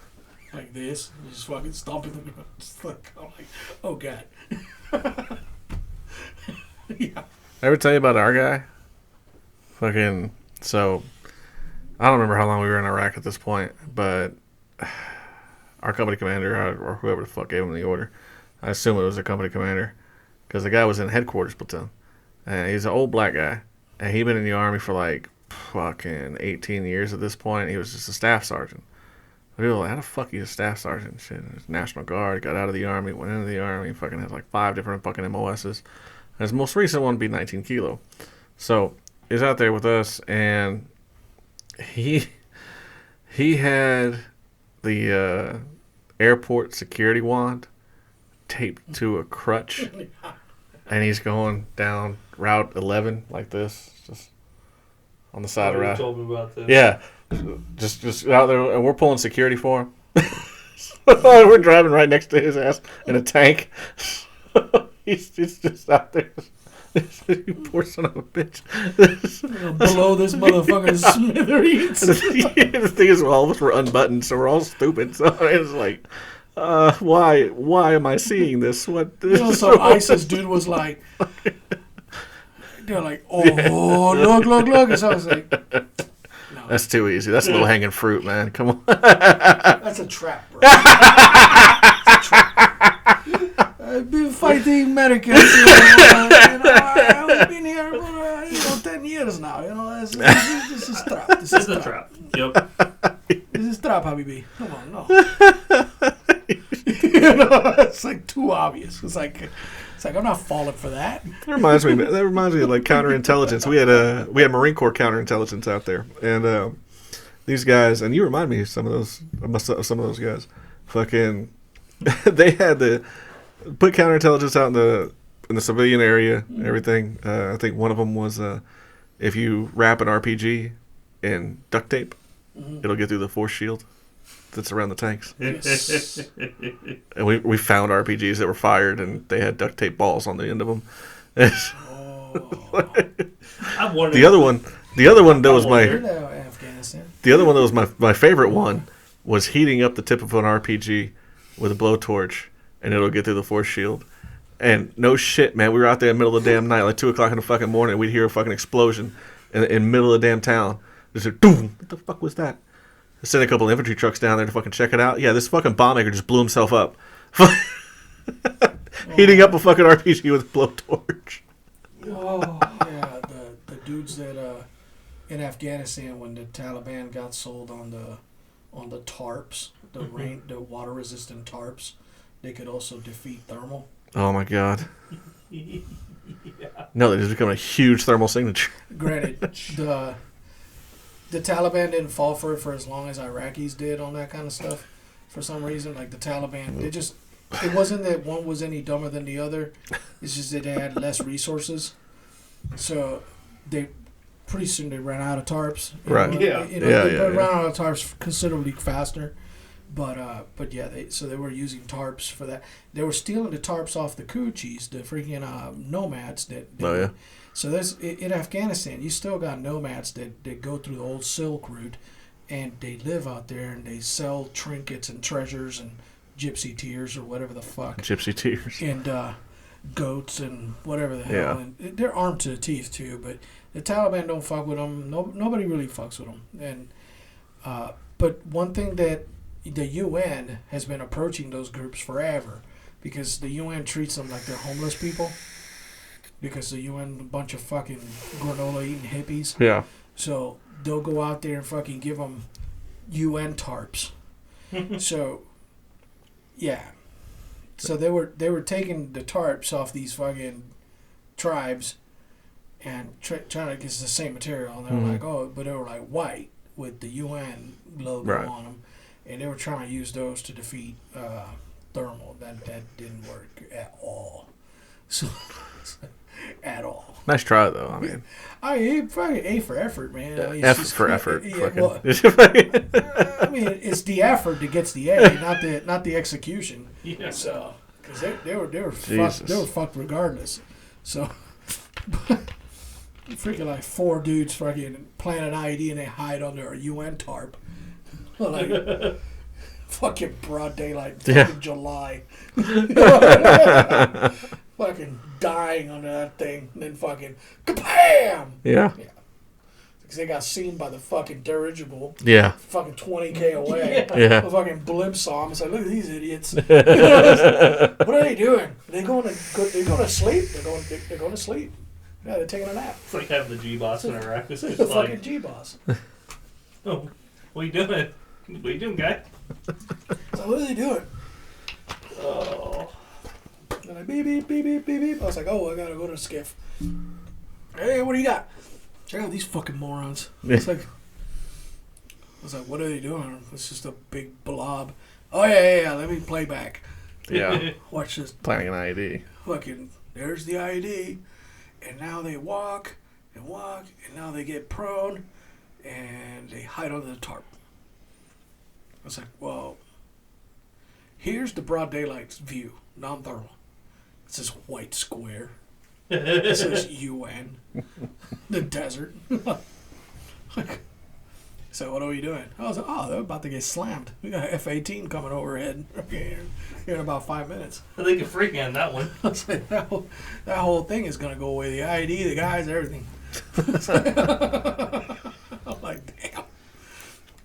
this. And just fucking stomping the ground. Just like, I'm like, oh god. Yeah. Ever tell you about our guy? Fucking, so, I don't remember how long we were in Iraq at this point, but our company commander, or whoever the fuck gave him the order, I assume it was the company commander, because the guy was in headquarters platoon, and he's an old black guy, and he'd been in the Army for like fucking 18 years at this point. He was just a staff sergeant. We were like, how the fuck are you a staff sergeant? Shit, he was National Guard, got out of the Army, went into the Army, fucking has like 5 different fucking MOSs. And his most recent one would be 19 Kilo. So he's out there with us, and he had the airport security wand taped to a crutch, and he's going down Route 11 like this, just on the side of You Route. told me about this. Yeah, just out there, and we're pulling security for him. We're driving right next to his ass in a tank. He's just out there. You poor son of a bitch. Below this motherfucker's smithereens. The thing is, all of us were unbuttoned, so we're all stupid. So it's like, why am I seeing this? What? You know, some ISIS dude was like, they're like, oh, look. And so I was like, no, That's too easy. That's low hanging fruit, man. Come on. that's a trap, bro. That's a trap. I've been fighting Americans, I've been here for 10 years now. You know, this is trap. This is It's a trap. trap. Yep. This is trap, Habibi. Come on, no. You know, it's like too obvious. It's like I'm not falling for that. That reminds me of like counterintelligence. We had Marine Corps counterintelligence out there, and these guys, and you remind me of some of those guys. Fucking, they had to put counterintelligence out in the civilian area. Everything. I think one of them was if you wrap an RPG in duct tape, it'll get through the force shield that's around the tanks. Yes. And we found RPGs that were fired and they had duct tape balls on the end of them. I'm wondering. The other one that was my Afghanistan. the other one that was my favorite one was heating up the tip of an RPG with a blowtorch and it'll get through the force shield. And no shit, man, we were out there in the middle of the damn night, like 2:00 in the fucking morning, and we'd hear a fucking explosion in the middle of the damn town. Just like, boom! What the fuck was that? I sent a couple of infantry trucks down there to fucking check it out. Yeah, this fucking bomb maker just blew himself up. Heating up a fucking RPG with a blowtorch. Oh, yeah, the dudes that in Afghanistan when the Taliban got sold on the tarps, the water resistant tarps, they could also defeat thermal. Oh my god. Yeah. No, they just become a huge thermal signature. Granted, the Taliban didn't fall for it for as long as Iraqis did on that kind of stuff. For some reason, like the Taliban, it wasn't that one was any dumber than the other. It's just that they had less resources. So they pretty soon they ran out of tarps. Right. They ran out of tarps considerably faster. But yeah, they were using tarps for that. They were stealing the tarps off the coochies, the freaking nomads that. So there's in Afghanistan, you still got nomads that go through the old Silk Route, and they live out there and they sell trinkets and treasures and gypsy tears or whatever the fuck. Gypsy tears. And goats and whatever the hell. And they're armed to the teeth too, but the Taliban don't fuck with them. Nobody really fucks with them. And but one thing that the UN has been approaching those groups forever, because the UN treats them like they're homeless people. Because the UN a bunch of fucking granola eating hippies. Yeah. So they'll go out there and fucking give them UN tarps. So yeah. So they were taking the tarps off these fucking tribes and trying to get the same material. And they were like, but they were like white with the UN logo on them. And they were trying to use those to defeat thermal. That didn't work at all. So at all. Nice try though. I mean, fucking A for effort, man. I mean, F for effort. Yeah, well, I mean, it's the effort that gets the A, not the execution. Yeah. So, because they were fucked regardless. So, freaking like 4 dudes fucking plant an IED and they hide under a UN tarp. Like, fucking broad daylight, fucking July. Fucking dying under that thing, and then fucking kabam! Yeah. Because they got seen by the fucking dirigible. Yeah. Fucking 20K away. Yeah. The fucking blimp saw him. It's like, look at these idiots. What are they doing? They're going to sleep. They're going to sleep. Yeah, they're taking a nap. It's like having the G-Boss in Iraq. It's The just like, fucking G-Boss. oh, what are you doing? What are you doing, guy? So what are they doing? Oh. They're like, beep, beep, beep, beep, beep, beep. I was like, I gotta go to the skiff. Hey, what do you got? Check out these fucking morons. I was like, what are they doing? It's just a big blob. Oh, yeah, let me play back. Yeah. Watch this. Planning an IED. Fucking, there's the IED. And now they walk, and now they get prone, and they hide under the tarp. I was like, well, here's the broad daylight view, non-thermal. It's this white square. It says UN. The desert. So what are we doing? I was like, they're about to get slammed. We got F-18 coming overhead here in about 5 minutes. I think you're freaking on that one. I was like, that whole thing is going to go away. The IED, the guys, everything. I'm like, damn.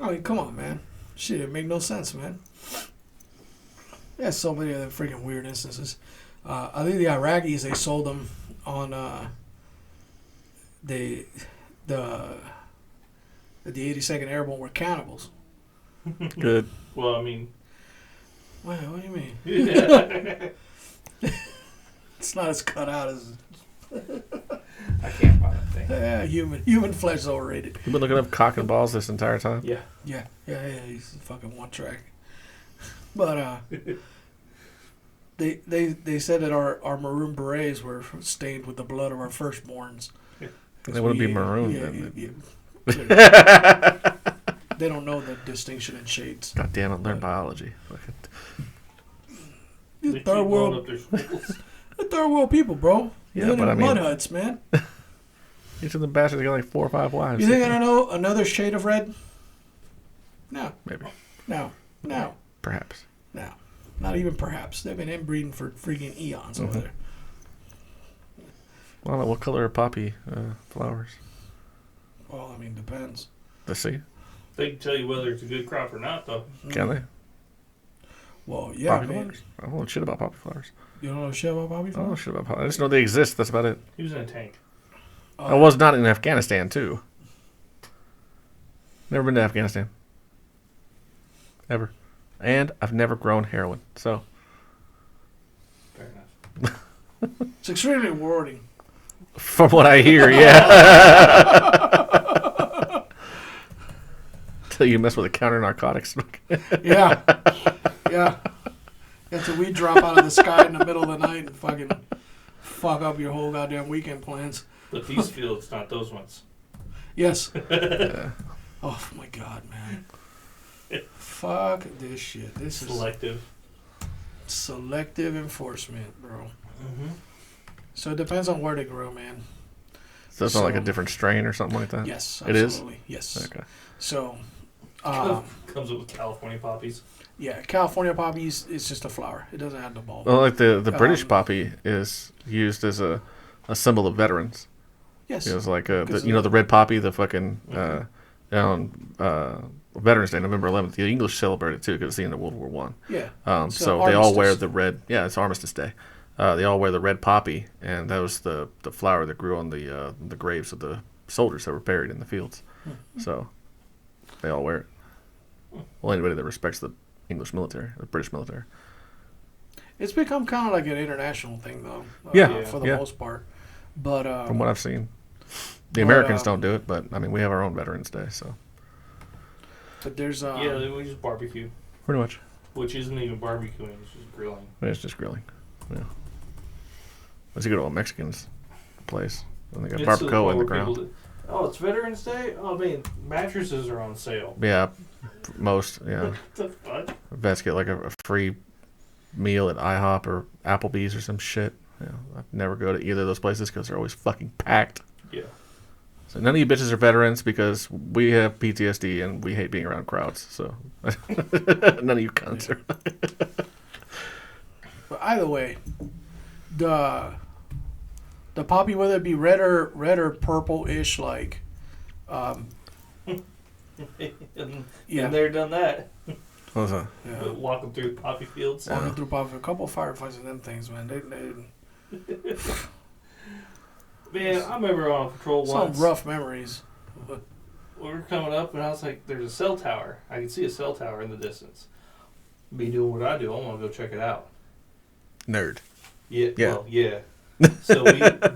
I mean, come on, man. Shit, it make no sense, man. There's so many other freaking weird instances. I think the Iraqis, they sold them on the 82nd Airborne were cannibals. Good. Well, I mean... What do you mean? Yeah. It's not as cut out as... I can't find that thing. Yeah, human flesh is overrated. You've been looking up cock and balls this entire time? Yeah. Yeah, he's fucking one track. But, They said that our maroon berets were stained with the blood of our firstborns. They wouldn't be maroon Yeah, then. they don't know the distinction in shades. God damn it, learn biology. Fucking These They third keep blowing world, up their schools. they're third world people, bro. Yeah, Living but in I mud mean- huts, man. Each of the bastards got like 4 or 5 wives. You think I don't know another shade of red? No, Maybe. no, Perhaps. no. Not even perhaps. They've been inbreeding for freaking eons over there. Well, I don't know, what color are poppy flowers? Well, I mean, depends. Let's see. They can tell you whether it's a good crop or not, though. Can they? Well, yeah, Poppy man. flowers? I don't know shit about poppy flowers. You don't know shit about poppy I don't know flowers? shit about poppy. I just know they exist. That's about it. He was in a tank. I was not in Afghanistan, too. Never been to Afghanistan. Ever. And I've never grown heroin. So, Fair enough. It's extremely rewarding. from what I hear, yeah. Till you mess with a counter narcotics. Yeah, yeah. That's a weed drop out of the sky in the middle of the night and fucking fuck up your whole goddamn weekend plans. But these fields, not those ones. Yes. Yeah. Oh my god, man. Fuck this shit. This is Selective. selective enforcement, bro. Mm-hmm. So it depends on where they grow, man. So it's not like a So- different strain or something like that? Yes, It is? absolutely. Yes. Okay. So, Comes up with California poppies. yeah, California poppies is just a flower. It doesn't have the bulb. Well, like the British Um, poppy is used as a symbol of veterans. Yes. It was like the Because the red poppy, the fucking on Veterans Day, November 11th. The English celebrate it too because it's the end of World War One. Yeah. So they all wear Armistice. the red. Yeah, it's Armistice Day. They all wear the red poppy, and that was the flower that grew on the graves of the soldiers that were buried in the fields. So they all wear it. Well, anybody that respects the English military, the British military. It's become kind of like an international thing, though. Yeah, For the yeah. most part. But From what I've seen, the But, Americans don't do it, but I mean, we have our own Veterans Day, so there's Yeah, we just barbecue, pretty much which isn't even barbecuing; it's just grilling. it's just grilling. Yeah. Let's go to a Mexican's place. And they got It's to the barbacoa point in the where people ground. oh, it's Veterans Day. Oh, man, mattresses are on sale. Yeah, most. Yeah, What the fuck? vets get like a free meal at IHOP or Applebee's or some shit. Yeah, I never go to either of those places because they're always fucking packed. Yeah. So none of you bitches are veterans because we have PTSD and we hate being around crowds. So none of you cunts are. But either way, the poppy, whether it be red or purple-ish, like, and, yeah, and they're done that. What's that? yeah. Walking through poppy fields. Walking through poppy, a couple firefights and them things, man. They Man, I remember on patrol some once. rough memories. But We were coming up, and I was like, "There's a cell tower. I can see a cell tower in the distance." Me doing what I do, I want to go check it out. Nerd. Yeah. Yeah. Well, yeah. So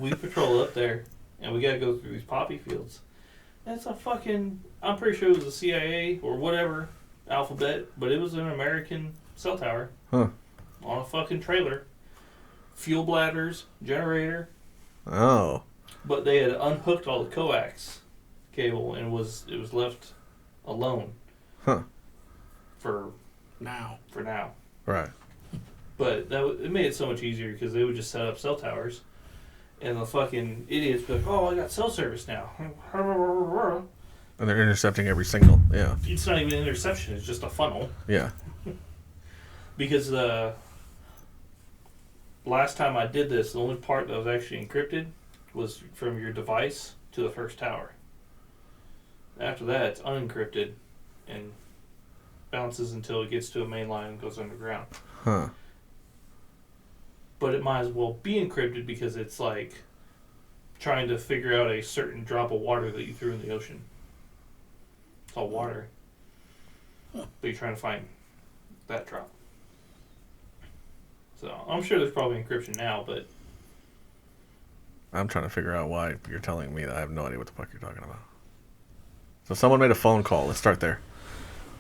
we patrol up there, and we got to go through these poppy fields. And it's a fucking. I'm pretty sure it was the CIA or whatever alphabet, but it was an American cell tower. Huh. On a fucking trailer, fuel bladders, generator. Oh. But they had unhooked all the coax cable and it was left alone. Huh. For now, now. Right. But it made it so much easier because they would just set up cell towers, and the fucking idiots be like, "Oh, I got cell service now." And they're intercepting every single. Yeah. It's not even an interception; it's just a funnel. Yeah. Because the last time I did this, the only part that was actually encrypted was from your device to the first tower. After that, it's unencrypted and bounces until it gets to a main line and goes underground. Huh. But it might as well be encrypted because it's like trying to figure out a certain drop of water that you threw in the ocean. It's all water. But you're trying to find that drop. So I'm sure there's probably encryption now, but I'm trying to figure out why you're telling me that I have no idea what the fuck you're talking about. So someone made a phone call. Let's start there.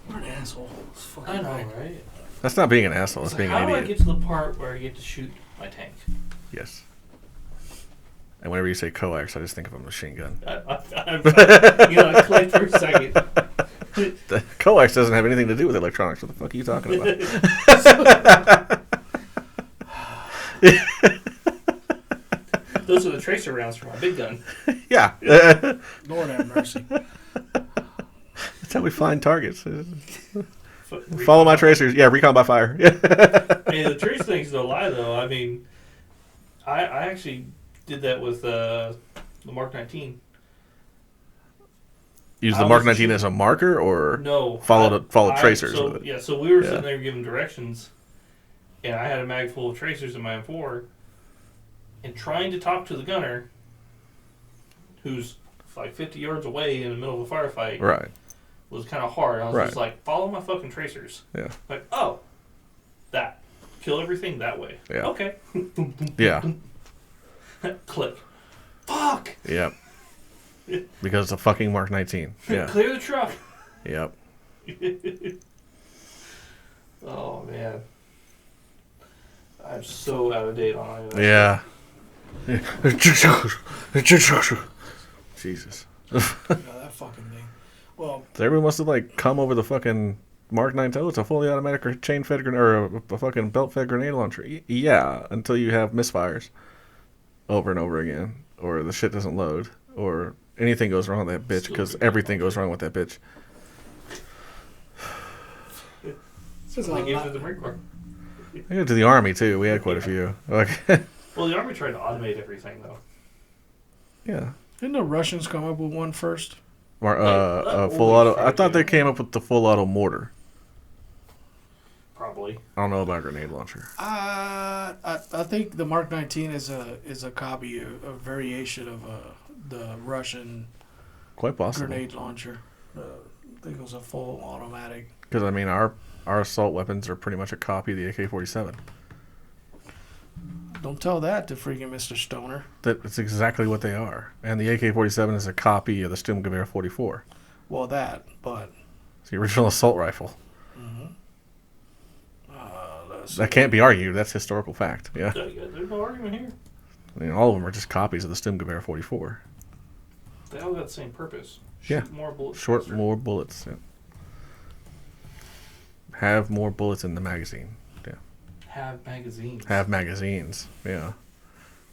what an asshole. It's fucking I know, right. right? That's not being an asshole. That's So being how an do I idiot. get to the part where I get to shoot my tank? Yes. And whenever you say coax, I just think of a machine gun. I clicked for a second. The coax doesn't have anything to do with electronics. What the fuck are you talking about? Those are the tracer rounds for my big gun. Yeah. Lord have mercy. That's how we find targets. Follow my tracers. Yeah, recon by fire. Hey, the trace thing's no lie, though. I mean, I actually did that with the Mark 19. Use the Mark 19 as a marker, or No, follow tracers so, with it? Yeah, so we were sitting there giving directions, and I had a mag full of tracers in my M4, and trying to talk to the gunner, who's like 50 yards away in the middle of a firefight, Right. was kind of hard. I was just like, follow my fucking tracers. Yeah. Like, oh, that. Kill everything that way. Yeah. Okay. Yeah. Click. Fuck! Yep. Because it's a fucking Mark 19. Yeah. Clear the truck. Yep. Oh, man. I'm so out of date on it. Yeah. Jesus. That fucking thing. Well, So everyone must have like come over the fucking Mark 9 it's a fully automatic or chain fed grenade or a fucking belt fed grenade launcher. Yeah, until you have misfires over and over again, or the shit doesn't load, or anything goes wrong with that bitch, because everything goes wrong with that bitch. this is I like gave it to the Marine Corps. I go to the Army too. We had quite a few. Like, Well, the Army tried to automate everything, though. yeah. Didn't the Russians come up with one first? Full Holy auto. fuck, I thought they yeah. came up with the full auto mortar. Probably. I don't know about grenade launcher. I think the Mark 19 is a copy, a variation of the Russian Quite possible. grenade launcher. I think it was a full automatic. Because I mean, our assault weapons are pretty much a copy of the AK-47. Don't tell that to freaking Mr. Stoner. That's exactly what they are. And the AK-47 is a copy of the Sturmgewehr 44. Well, that, but It's the original assault rifle. that's That can't be argued. That's historical fact. Yeah. There's no argument here. I mean, all of them are just copies of the Sturmgewehr 44. They all got the same purpose. Yeah. Shoot more bullets. Short faster. more bullets. Yeah. Have more bullets in the magazine. Yeah. Have magazines. Have magazines. Yeah.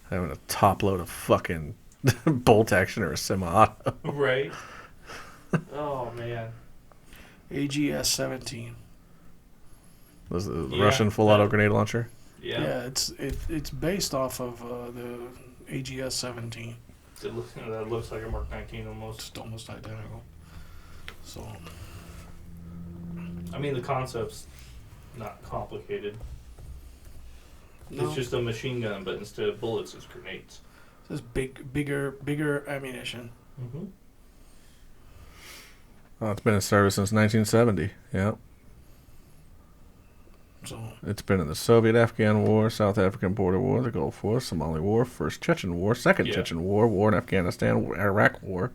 Having a top load of fucking bolt action or a semi-auto. Right. Oh, man. AGS 17. Was the Yeah, Russian full auto grenade launcher? Yeah. Yeah, it's based off of the AGS 17. That looks like a Mark 19 almost. It's almost identical. So I mean, the concept's not complicated. no, It's just a machine gun, but instead of bullets, it's grenades. it's bigger ammunition. Mm-hmm. Oh, it's been in service since 1970. Yeah. So It's been in the Soviet-Afghan War, South African Border War, the Gulf War, Somali War, First Chechen War, Second Chechen War, War in Afghanistan, Iraq War,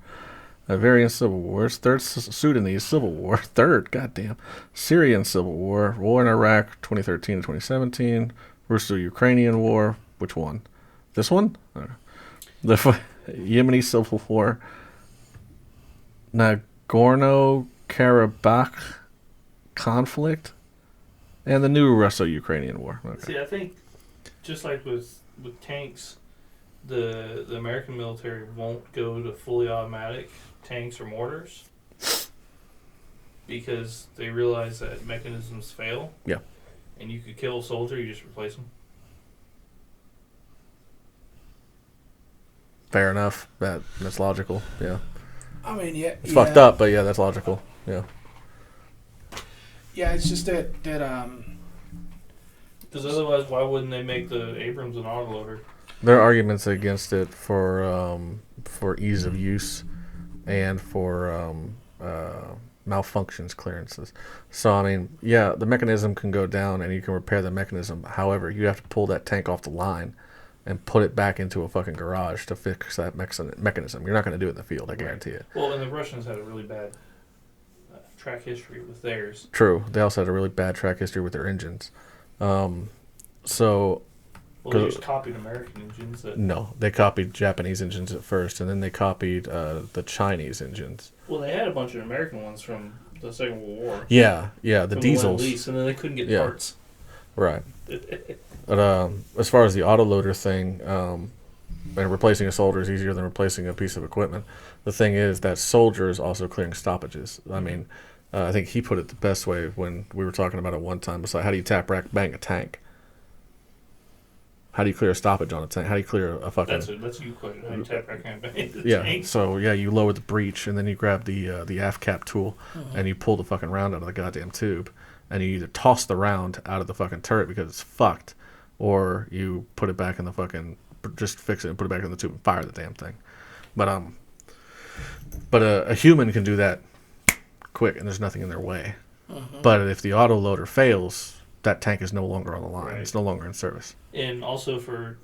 Bavarian Civil Wars, Third Sudanese Civil War, Third, goddamn, Syrian Civil War, War in Iraq, 2013 to 2017, Russo-Ukrainian War, which one? This one? The Yemeni Civil War, Nagorno-Karabakh conflict, and the new Russo-Ukrainian War. Okay. See, I think just like with tanks, the American military won't go to fully automatic tanks or mortars because they realize that mechanisms fail. Yeah. And you could kill a soldier, you just replace them. Fair enough. That's logical. Yeah. I mean, yeah, It's fucked up, but yeah, that's logical. Yeah. Yeah, it's just that Because otherwise, why wouldn't they make the Abrams an autoloader? There are arguments against it for ease of use and for malfunctions clearances. So I mean, yeah, the mechanism can go down and you can repair the mechanism. However, you have to pull that tank off the line and put it back into a fucking garage to fix that mechanism. You're not going to do it in the field, I guarantee it. Well, and the Russians had a really bad track history with theirs. True. They also had a really bad track history with their engines. So Well, they just copied American engines. no, they copied Japanese engines at first, and then they copied the Chinese engines. Well, they had a bunch of American ones from the Second World War. Yeah, the from diesels. The lease, and then they couldn't get Yeah. parts. Right. But as far as the autoloader thing, and replacing a soldier is easier than replacing a piece of equipment. The thing is that soldier is also clearing stoppages. I mean, I think he put it the best way when we were talking about it one time. It's like, how do you tap rack bang a tank? How do you clear a stoppage on a tank? How do you clear a fucking... That's a good question. How do you tap back and bang the Yeah, tank? so you lower the breech, and then you grab the aft cap tool, and you pull the fucking round out of the goddamn tube, and you either toss the round out of the fucking turret because it's fucked, or you put it back in the fucking... just fix it and put it back in the tube and fire the damn thing. But a human can do that quick, and there's nothing in their way. But if the autoloader fails, that tank is no longer on the line. Right. It's no longer in service. And also for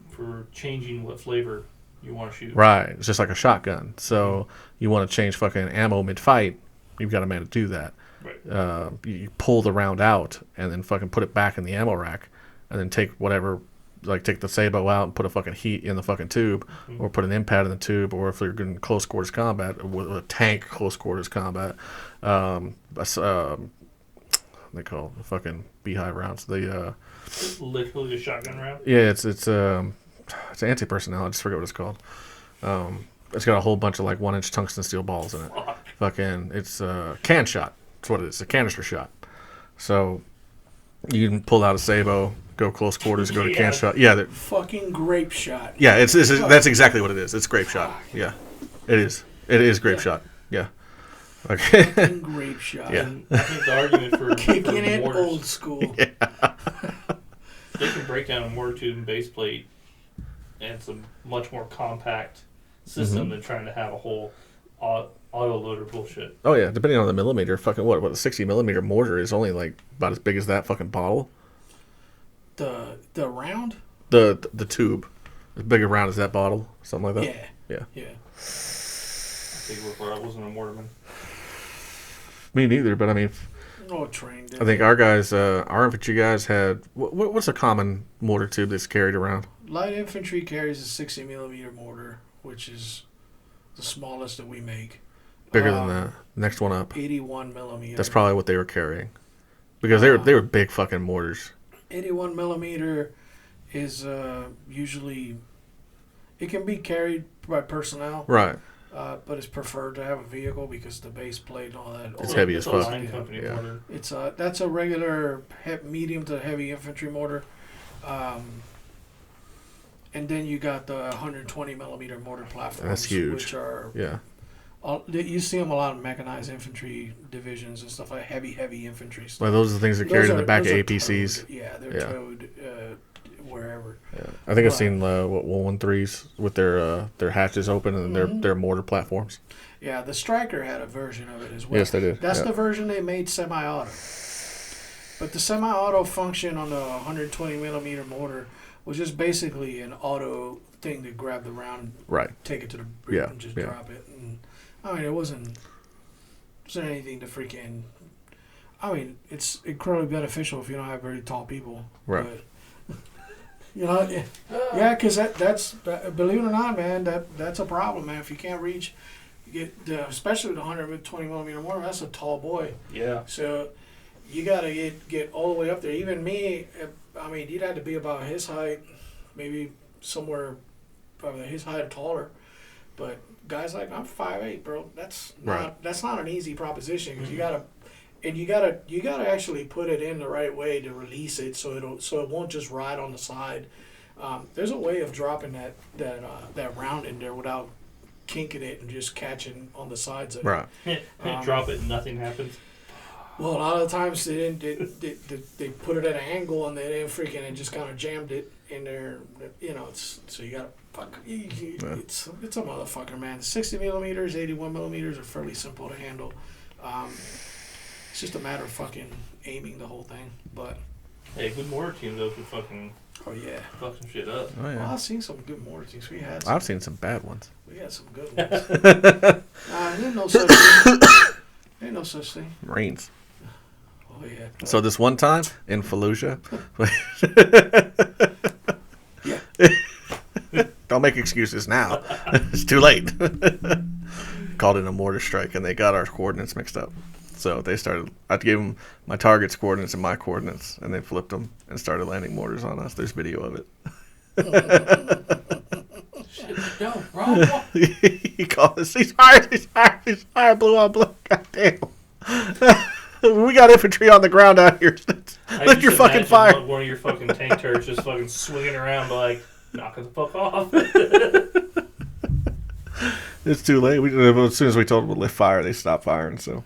changing what flavor you want to shoot. Right. It's just like a shotgun. So you want to change fucking ammo mid-fight, you've got a man to do that. Right. You pull the round out and then fucking put it back in the ammo rack, and then take whatever, like take the sabot out and put a fucking heat in the fucking tube, or put an impad in the tube, or if you're in close quarters combat, with a tank close quarters combat, they call it the fucking beehive rounds. It's literally a shotgun round. Yeah, it's anti-personnel. I just forget what it's called. It's got a whole bunch of like 1-inch tungsten steel balls in it. Fucking, it's a can shot. That's what it is. A canister shot. So you can pull out a sabot, go close quarters, go to can shot. Yeah, fucking grape shot. yeah. That's exactly what it is. It's grape shot. Yeah, it is. It is grape shot. Yeah. Okay. Fucking grape shot. Yeah. And I think the argument for Kicking it mortars, old school. they can break down a mortar tube and base plate, and it's a much more compact system than trying to have a whole autoloader bullshit. Oh yeah, depending on the millimeter, fucking what a 60 millimeter mortar is only like about as big as that fucking bottle. The round? The tube, as big around as that bottle, something like that. Yeah. I think I wasn't a mortarman. Me neither, but I mean, No trained. I think our guys, our infantry guys had what's a common mortar tube that's carried around? Light infantry carries a 60 millimeter mortar, which is the smallest that we make. Bigger than that. Next one up. 81 millimeter. That's probably what they were carrying, because they were big fucking mortars. 81 millimeter is usually, it can be carried by personnel, Right. but it's preferred to have a vehicle because the base plate and all that. It's heavy as a fuck. line company Yeah. mortar. It's that's a regular medium to heavy infantry mortar, and then you got the 120 millimeter mortar platforms. That's huge. Which are Yeah. you see them a lot in mechanized infantry divisions and stuff like heavy infantry stuff. Like those are the things that carried in the back of APCs. Towed. Yeah, they're towed wherever. Yeah. I think I've seen 113s with their hatches open and their mortar platforms. Yeah, the Striker had a version of it as well. Yes, they did. That's yeah. the version they made semi-auto. But the semi-auto function on the 120 millimeter mortar was just basically an auto thing to grab the round, Right. take it to the breech and just drop it. And I mean, it wasn't anything to freaking. I mean, it's incredibly beneficial if you don't have very tall people. Right. But, you know, yeah, because that's believe it or not, man, that's a problem, man. If you can't reach, especially with the 120 millimeter mortar, that's a tall boy. Yeah. So you gotta get all the way up there. Even me, I mean, you'd have to be about his height, maybe somewhere probably his height or taller. But guys like I'm 5'8", bro. That's not an easy proposition because you gotta actually put it in the right way to release it so it won't just ride on the side. There's a way of dropping that round in there without kinking it and just catching on the sides of it. Right. Drop it and nothing happens. Well, a lot of the times they put it at an angle and they didn't and just kind of jammed it in there. You know, so you gotta it's a motherfucker, man. 60 millimeters, 81 millimeters are fairly simple to handle. It's just a matter of fucking aiming the whole thing. But hey, good mortar team though could fucking fuck some shit up. Oh, yeah. well, I've seen some good mortar teams. I've seen some bad ones. We had some good ones. There's Ain't no such thing. Marines. Oh, yeah. So this one time in Fallujah, don't make excuses now. It's too late. Called in a mortar strike, and they got our coordinates mixed up. So they started. I gave them my target's coordinates and my coordinates, and they flipped them and started landing mortars on us. There's video of it. Shit, no, wrong one. He called us. He's fired. He's fired. He's fired. Blue on blue. Goddamn. We got infantry on the ground out here. Lift your fucking fire. One of your fucking tank turrets just fucking swinging around, like knocking the fuck off. It's too late. As soon as we told them to lift fire, they stopped firing. So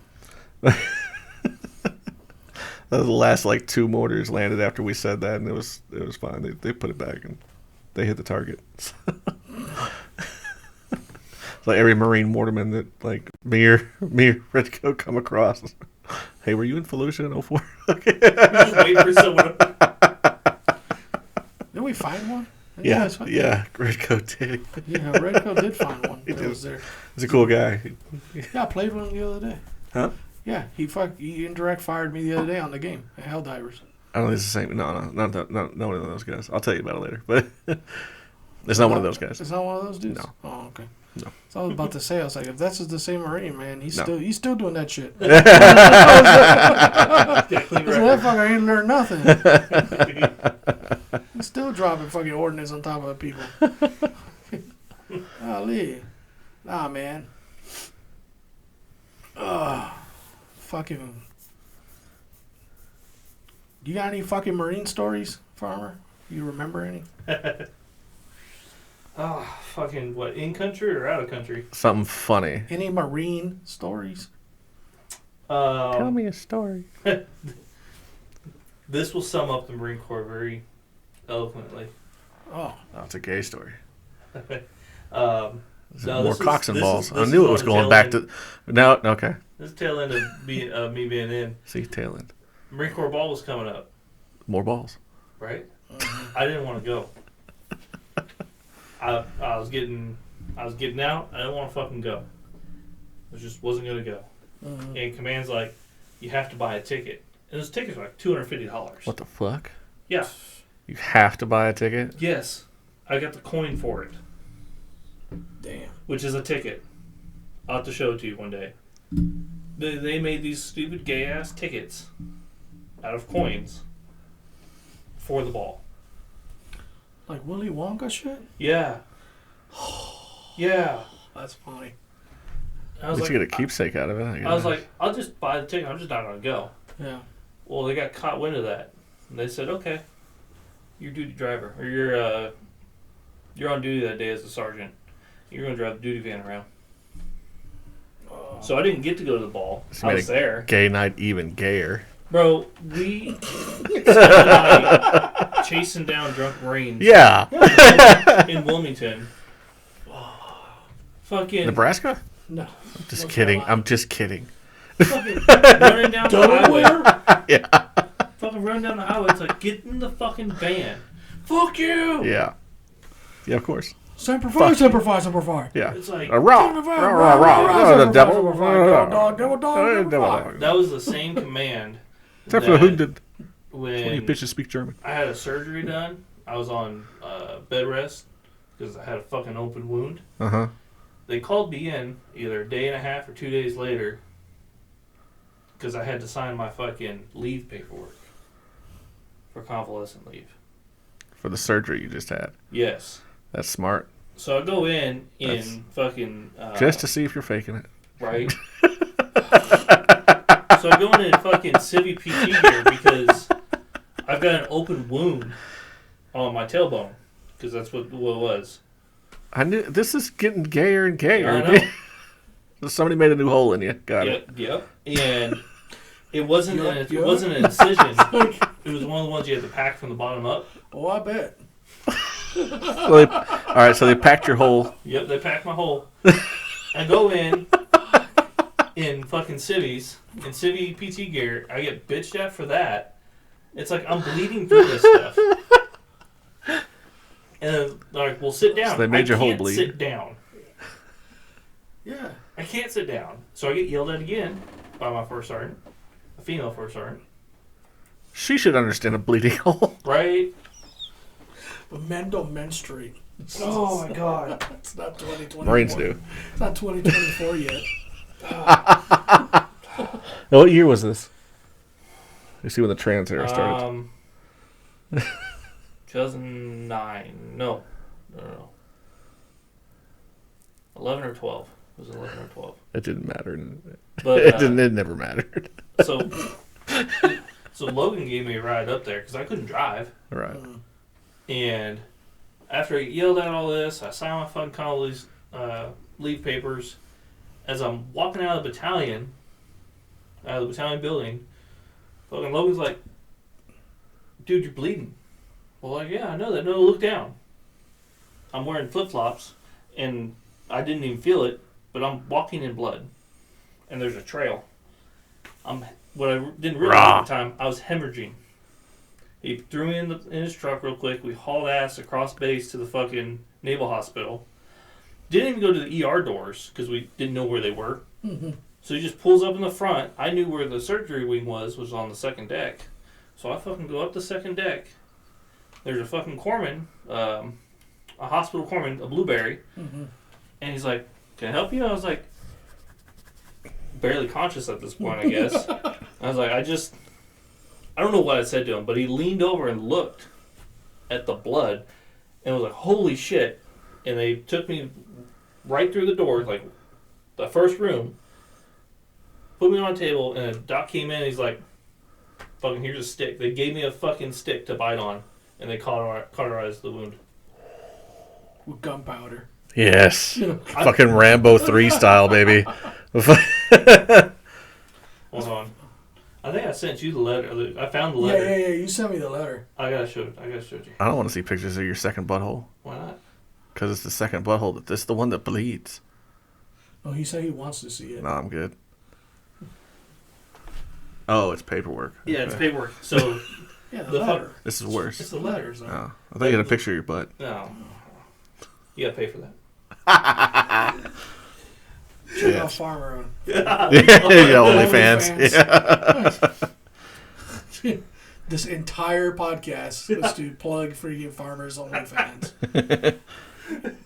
that was the last like 2 mortars landed after we said that, and it was fine. They put it back and they hit the target. Like every Marine mortarman that like me or Redcoat come across. Hey, were you in Fallujah in 04? Okay. Just wait for someone. Did we find one? Yeah, Redcoat did. Yeah, Redcoat did find one. He That did. was there. He's a cool guy. Yeah, I played one the other day. Huh? Yeah, he indirect fired me the other day on the game at Helldivers. I don't think it's the same. No, not one of those guys. I'll tell you about it later. But it's not one of those guys. It's not one of those dudes? No. Oh, okay. No. So I was about to say, I was like, if that's the same Marine, man, he's still doing that shit. So that fucker ain't learned nothing. He's still dropping fucking ordnance on top of people. Golly. Nah, man. Fucking. You got any fucking Marine stories, Farmer? You remember any? Oh, fucking what? In country or out of country? Something funny. Any Marine stories? Tell me a story. This will sum up the Marine Corps very eloquently. Oh, it's a gay story. No, More cocks and balls. I this knew is it was on the going tail back end. to. No, okay. This is tail end of me being in. See, tail end. Marine Corps ball was coming up, More balls. right? I didn't want to go. I was getting out. I didn't want to fucking go. I just wasn't gonna go. And command's like, you have to buy a ticket. And those tickets were like $250. What the fuck? Yeah. You have to buy a ticket? Yes. I got the coin for it, damn. which is a ticket. I'll have to show it to you one day. They made these stupid gay ass tickets out of coins for the ball. Like Willy Wonka shit? Yeah. Yeah. That's funny. I At was least like, you get a keepsake out of it. I was like, I'll just buy the ticket. I'm just not gonna go. Yeah. Well, they got caught wind of that, and they said, okay, you're duty driver, or you're on duty that day as a sergeant. You're gonna drive the duty van around. So I didn't get to go to the ball. This I made was a there. Gay night even gayer. Bro, we spent the night chasing down drunk Marines. Yeah. In Wilmington. Fucking Nebraska? No. I'm just kidding. I'm just kidding. fucking running down the highway. Yeah. Fucking running down the highway. It's like, get in the fucking van. Fuck you! Yeah. Yeah, of course. Semper Fi, Semper Fi, Semper Fi. Yeah. It's like, A raw. Semper Fi, Raw, raw, raw. The devil. Semper Fi, dog, dog, devil, dog, Semper Devil Fi. dog. that was the same command. Except for that who did. when When you bitches speak German. I had a surgery done, I was on bed rest because I had a fucking open wound. Uh-huh. They called me in either a day and a half or 2 days later because I had to sign my fucking leave paperwork for convalescent leave. For the surgery you just had. Yes. That's smart. So I go in fucking... Just to see if you're faking it. Right? So I go in fucking Civi PT gear because I've got an open wound on my tailbone because that's what it was. I knew this is getting gayer and gayer. I know. Somebody made a new hole in you. Got it. Yep. And it wasn't Yep. it wasn't an incision. It was one of the ones you had to pack from the bottom up. Oh, I bet. All right, so they packed your hole. Yep, they packed my hole. I go in fucking Civis, in Civi PT gear. I get bitched at for that. It's like I'm bleeding through this stuff. And they're like, well, sit down. So they made your hole can't bleed. sit down. Yeah. I can't sit down. So I get yelled at again. by my first sergeant, a female first sergeant. She should understand a bleeding hole. Right? But men don't menstruate. Oh my god. It's not 2024. Marines do. It's not 2024 yet. Now, what year was this? You see when the trans era started. 2009. No. 11 or 12. It was 11 or 12. It didn't matter. But, It never mattered. So Logan gave me a ride up there because I couldn't drive. Right. And after he yelled out all this, I signed my fucking college leave papers. As I'm walking out of the battalion building, fucking Logan's like, dude, you're bleeding. Well, like, yeah, I know that. No, look down. I'm wearing flip-flops, and I didn't even feel it, but I'm walking in blood. And there's a trail. What I didn't realize at the time, I was hemorrhaging. He threw me in his truck real quick. We hauled ass across base to the fucking naval hospital. Didn't even go to the ER doors because we didn't know where they were. Mm-hmm. So he just pulls up in the front. I knew where the surgery wing was on the second deck. So I fucking go up the second deck. There's a fucking corpsman, a hospital corpsman, a blueberry. Mm-hmm. And he's like, can I help you? I was like, barely conscious at this point, I guess. I was like, I don't know what I said to him, but he leaned over and looked at the blood and was like, holy shit. And they took me right through the door, like the first room, put me on a table, and a doc came in and he's like, fucking, here's a stick. They gave me a fucking stick to bite on, and they cauterized the wound. With gunpowder. Yes. Fucking Rambo 3 style, baby. Hold on. I think I sent you the letter. I found the letter. Yeah. You sent me the letter. I gotta show it you. I don't want to see pictures of your second butthole. Why not? Because it's the second butthole. It's the one that bleeds. Oh, he said he wants to see it. No, I'm good. Oh, it's paperwork. Yeah, it's paperwork. So Yeah, the letter. This is worse. It's the letters, though. Oh, I thought you had a picture of your butt. no, you gotta pay for that. Check out Farmer on. Yeah, OnlyFans. Yeah. This entire podcast is to plug freaking Farmer's OnlyFans.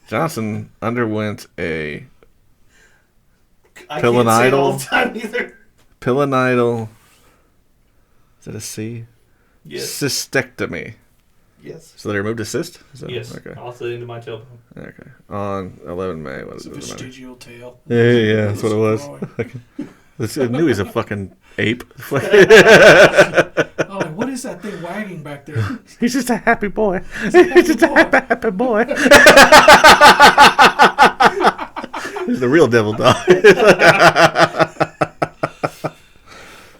Johnson underwent a I can't say it all the pilonidal. time either. Pilonidal. Is it a C? Yes. Cystectomy. Yes. So they removed a cyst? Is that, Yes. Okay. I'll say into my tailbone. Okay. On 11 May. What It's is a it? vestigial tail. Yeah, that's what it was. I knew he's a fucking ape. Oh, like, what is that thing wagging back there? He's just a happy boy. He's just a happy boy. He's the real devil dog.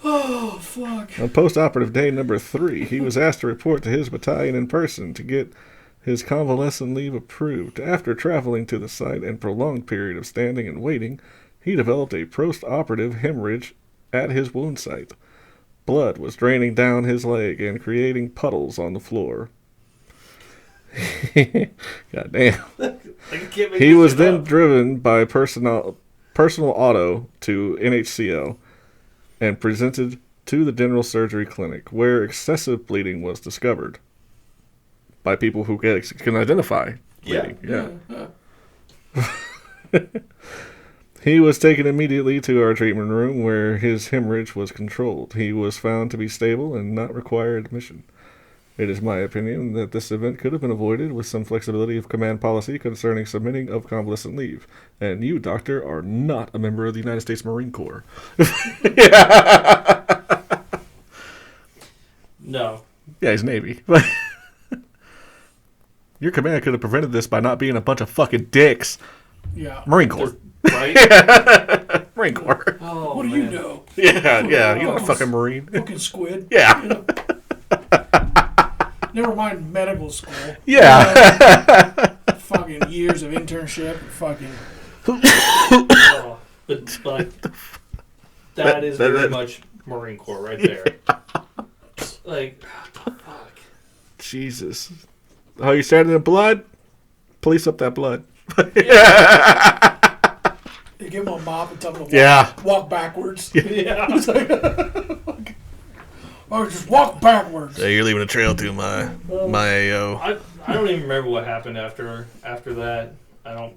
Oh, fuck. On post-operative day number 3, he was asked to report to his battalion in person to get his convalescent leave approved. After traveling to the site and prolonged period of standing and waiting, he developed a post-operative hemorrhage at his wound site. Blood was draining down his leg and creating puddles on the floor. God damn. He was then driven by personal auto to NHCL and presented to the general surgery clinic, where excessive bleeding was discovered by people who can identify bleeding. Yeah. He was taken immediately to our treatment room, where his hemorrhage was controlled. He was found to be stable and not require admission. It is my opinion that this event could have been avoided with some flexibility of command policy concerning submitting of convalescent leave. And you, doctor, are not a member of the United States Marine Corps. No. Yeah, he's Navy. But your command could have prevented this by not being a bunch of fucking dicks. Yeah. Marine Corps. Right? Marine Corps. Oh, What do man. you know? Yeah. You're not a fucking Marine. Fucking squid. Yeah. You know? Never mind medical school. Yeah. Fucking years of internship. Fucking. Oh, but that is very much Marine Corps right there. Like, fuck. Jesus. Oh, you started in blood? Police up that blood. It give him a mop and tell him to walk backwards. Yeah. He's like, oh, just walk backwards. So you're leaving a trail to my AO. I don't even remember what happened after that. I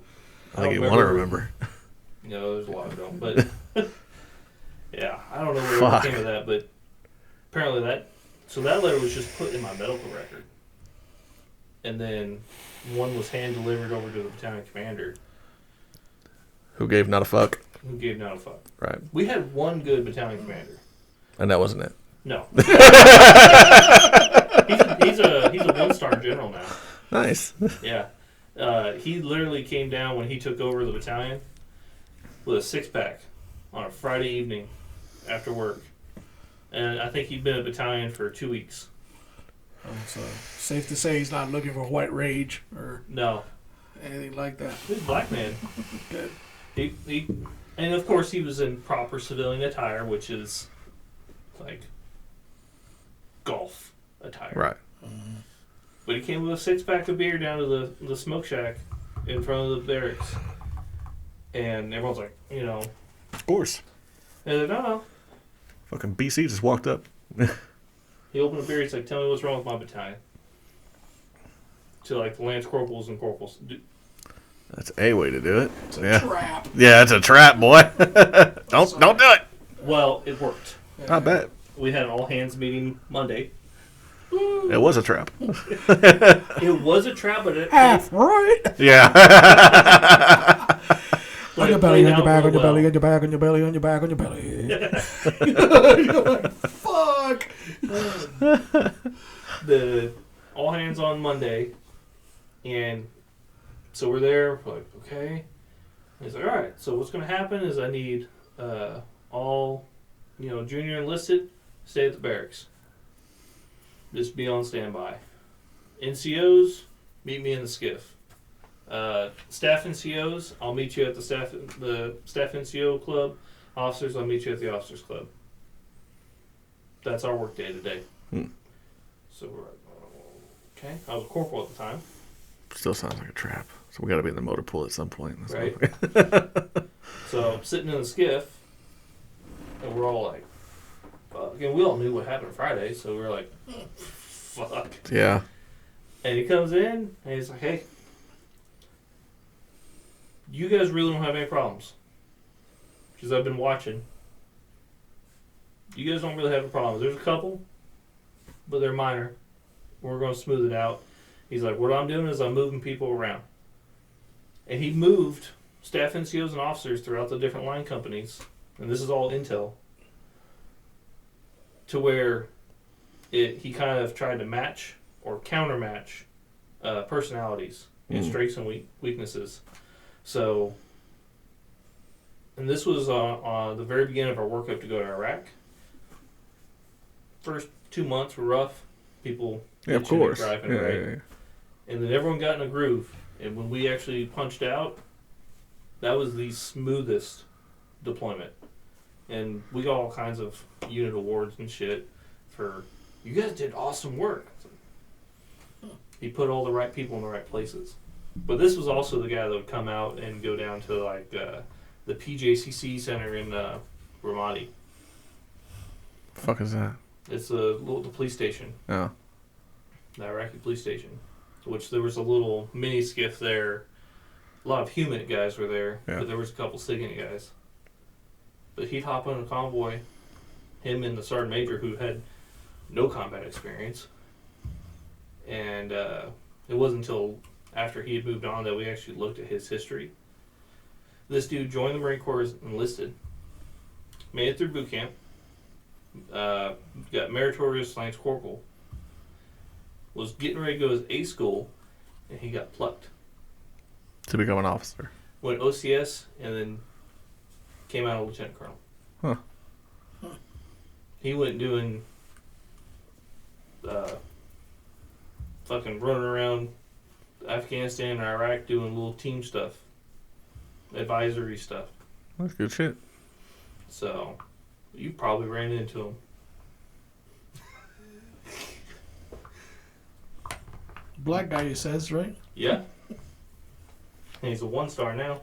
think you want to remember. There's a lot I don't. But yeah, I don't know where it came to that. But apparently that letter was just put in my medical record, and then one was hand delivered over to the battalion commander. Who gave not a fuck? Who gave not a fuck? Right. We had one good battalion commander. And that wasn't it. No. he's a 1-star general now. Nice. Yeah. He literally came down when he took over the battalion with a 6-pack on a Friday evening after work. And I think he'd been at battalion for 2 weeks. So safe to say he's not looking for white rage or anything like that. He's a black man. Good. He and of course he was in proper civilian attire, which is like golf attire. Right. But he came with a 6-pack of beer down to the smoke shack in front of the barracks. And everyone's like, Of course. And they're like, no. Fucking BC just walked up. He opened a beer, he's like, tell me what's wrong with my battalion. To like the lance corporals and corporals. That's a way to do it. It's a trap. Yeah, it's a trap, boy. Don't do it. Well, it worked. I bet. We had an all hands meeting Monday. It was a trap. It was a trap, but it half right. Yeah. On your belly, on your back, on your belly, on your back, on your belly, on your back, on your belly. You're like, fuck. The all hands on Monday, and so we're there. We're like, okay. And he's like, all right. So what's going to happen is I need all, junior enlisted stay at the barracks. Just be on standby. NCOs, meet me in the skiff. Staff NCOs, I'll meet you at the staff NCO club. Officers, I'll meet you at the officers club. That's our work day today. So we're like, okay. I was a corporal at the time. Still sounds like a trap. So we got to be in the motor pool at some point. Right. So I'm sitting in the skiff, and we're all like, fuck. And we all knew what happened Friday, so we were like, fuck. Yeah. And he comes in, and he's like, hey, you guys really don't have any problems. Because I've been watching. You guys don't really have any problems. There's a couple, but they're minor. We're going to smooth it out. He's like, what I'm doing is I'm moving people around. And he moved staff NCOs and officers throughout the different line companies, and this is all intel, to where he kind of tried to match or countermatch personalities and strengths and weaknesses. So, and this was on the very beginning of our workup to go to Iraq. First 2 months were rough. People of course. Driving, right? Yeah. And then everyone got in a groove. And when we actually punched out, that was the smoothest deployment. And we got all kinds of unit awards and shit for, you guys did awesome work. He put all the right people in the right places. But this was also the guy that would come out and go down to like the PJCC center in Ramadi. The fuck is that? It's the police station. Oh. The Iraqi police station. Which there was a little mini skiff there. A lot of HUMINT guys were there, but there was a couple SIGINT guys. But he'd hop on a convoy, him and the sergeant major who had no combat experience. And it wasn't until after he had moved on that we actually looked at his history. This dude joined the Marine Corps, enlisted, made it through boot camp, got meritorious Lance Corporal, was getting ready to go to A school, and he got plucked. To become an officer. Went OCS, and then came out a lieutenant colonel. Huh. He went doing fucking running around Afghanistan and Iraq doing little team stuff. Advisory stuff. That's good shit. So, you probably ran into him. Black guy, he says, right? Yeah. And he's a 1-star now.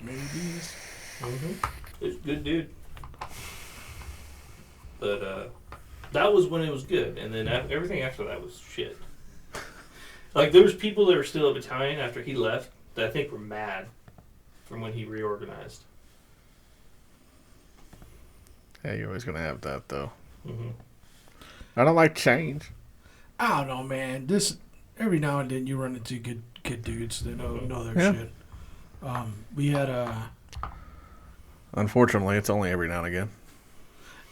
Maybe bees. It's a good dude. But that was when it was good, and then everything after that was shit. Like, there was people that were still at battalion after he left that I think were mad from when he reorganized. Yeah, you're always gonna have that though. Mm-hmm. I don't like change. I don't know, man. This every now and then you run into good dudes that know their shit. We had Unfortunately, it's only every now and again.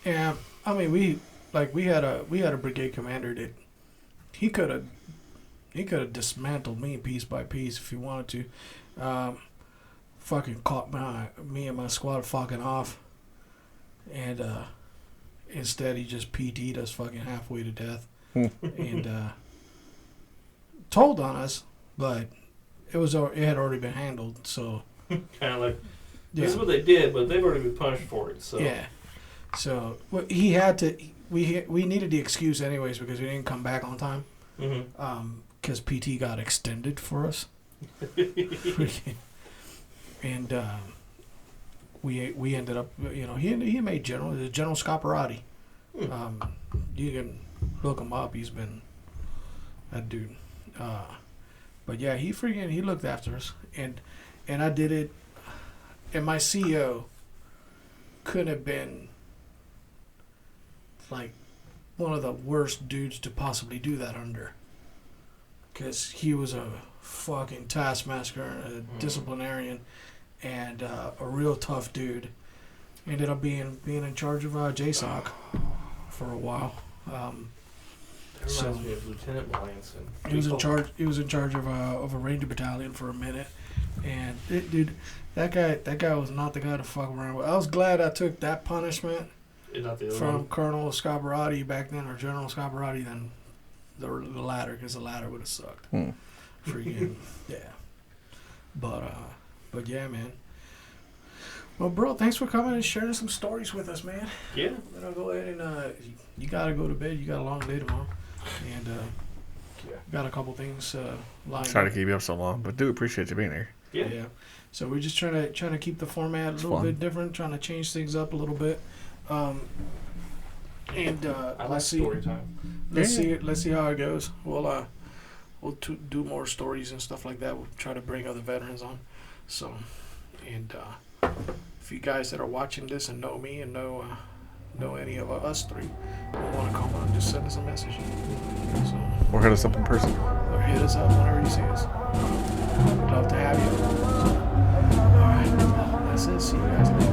yeah. I mean, we had a brigade commander that he could have dismantled me piece by piece if he wanted to. Fucking caught me and my squad fucking off, and instead he just PT'd us fucking halfway to death, and told on us, but it had already been handled. So kind of like this is what they did, but they've already been punished for it. So yeah, so he had to. We needed the excuse anyways because we didn't come back on time. Because PT got extended for us. And we ended up, he made General Scaparati. You can look him up. He's been that dude. But yeah, he looked after us, and I did it. And my CO could have been like one of the worst dudes to possibly do that under. Because he was a fucking taskmaster, a disciplinarian, and a real tough dude. Ended up being in charge of JSOC for a while. That reminds me of Lieutenant Williamson. He was in charge. He was in charge of a Ranger battalion for a minute, and dude, that guy was not the guy to fuck around with. I was glad I took that punishment from Colonel Scaparati back then, or General Scaparati then. The ladder, because the ladder would have sucked. Freaking yeah. But yeah, man. Well, bro, thanks for coming and sharing some stories with us, man. Yeah. Then I'll go ahead and you gotta go to bed. You got a long day tomorrow, and got a couple things lined up. Sorry to keep you up so long, but do appreciate you being here. Yeah. So we're just trying to keep the format a little bit different, trying to change things up a little bit. And I like story time. Let's see how it goes. We'll do more stories and stuff like that. We'll try to bring other veterans on. So, and if you guys that are watching this and know me and know any of us three, want to come on, just send us a message. So, or hit us up in person. Or hit us up whenever you see us. We'd love to have you. So, all right, that's it. See you guys later.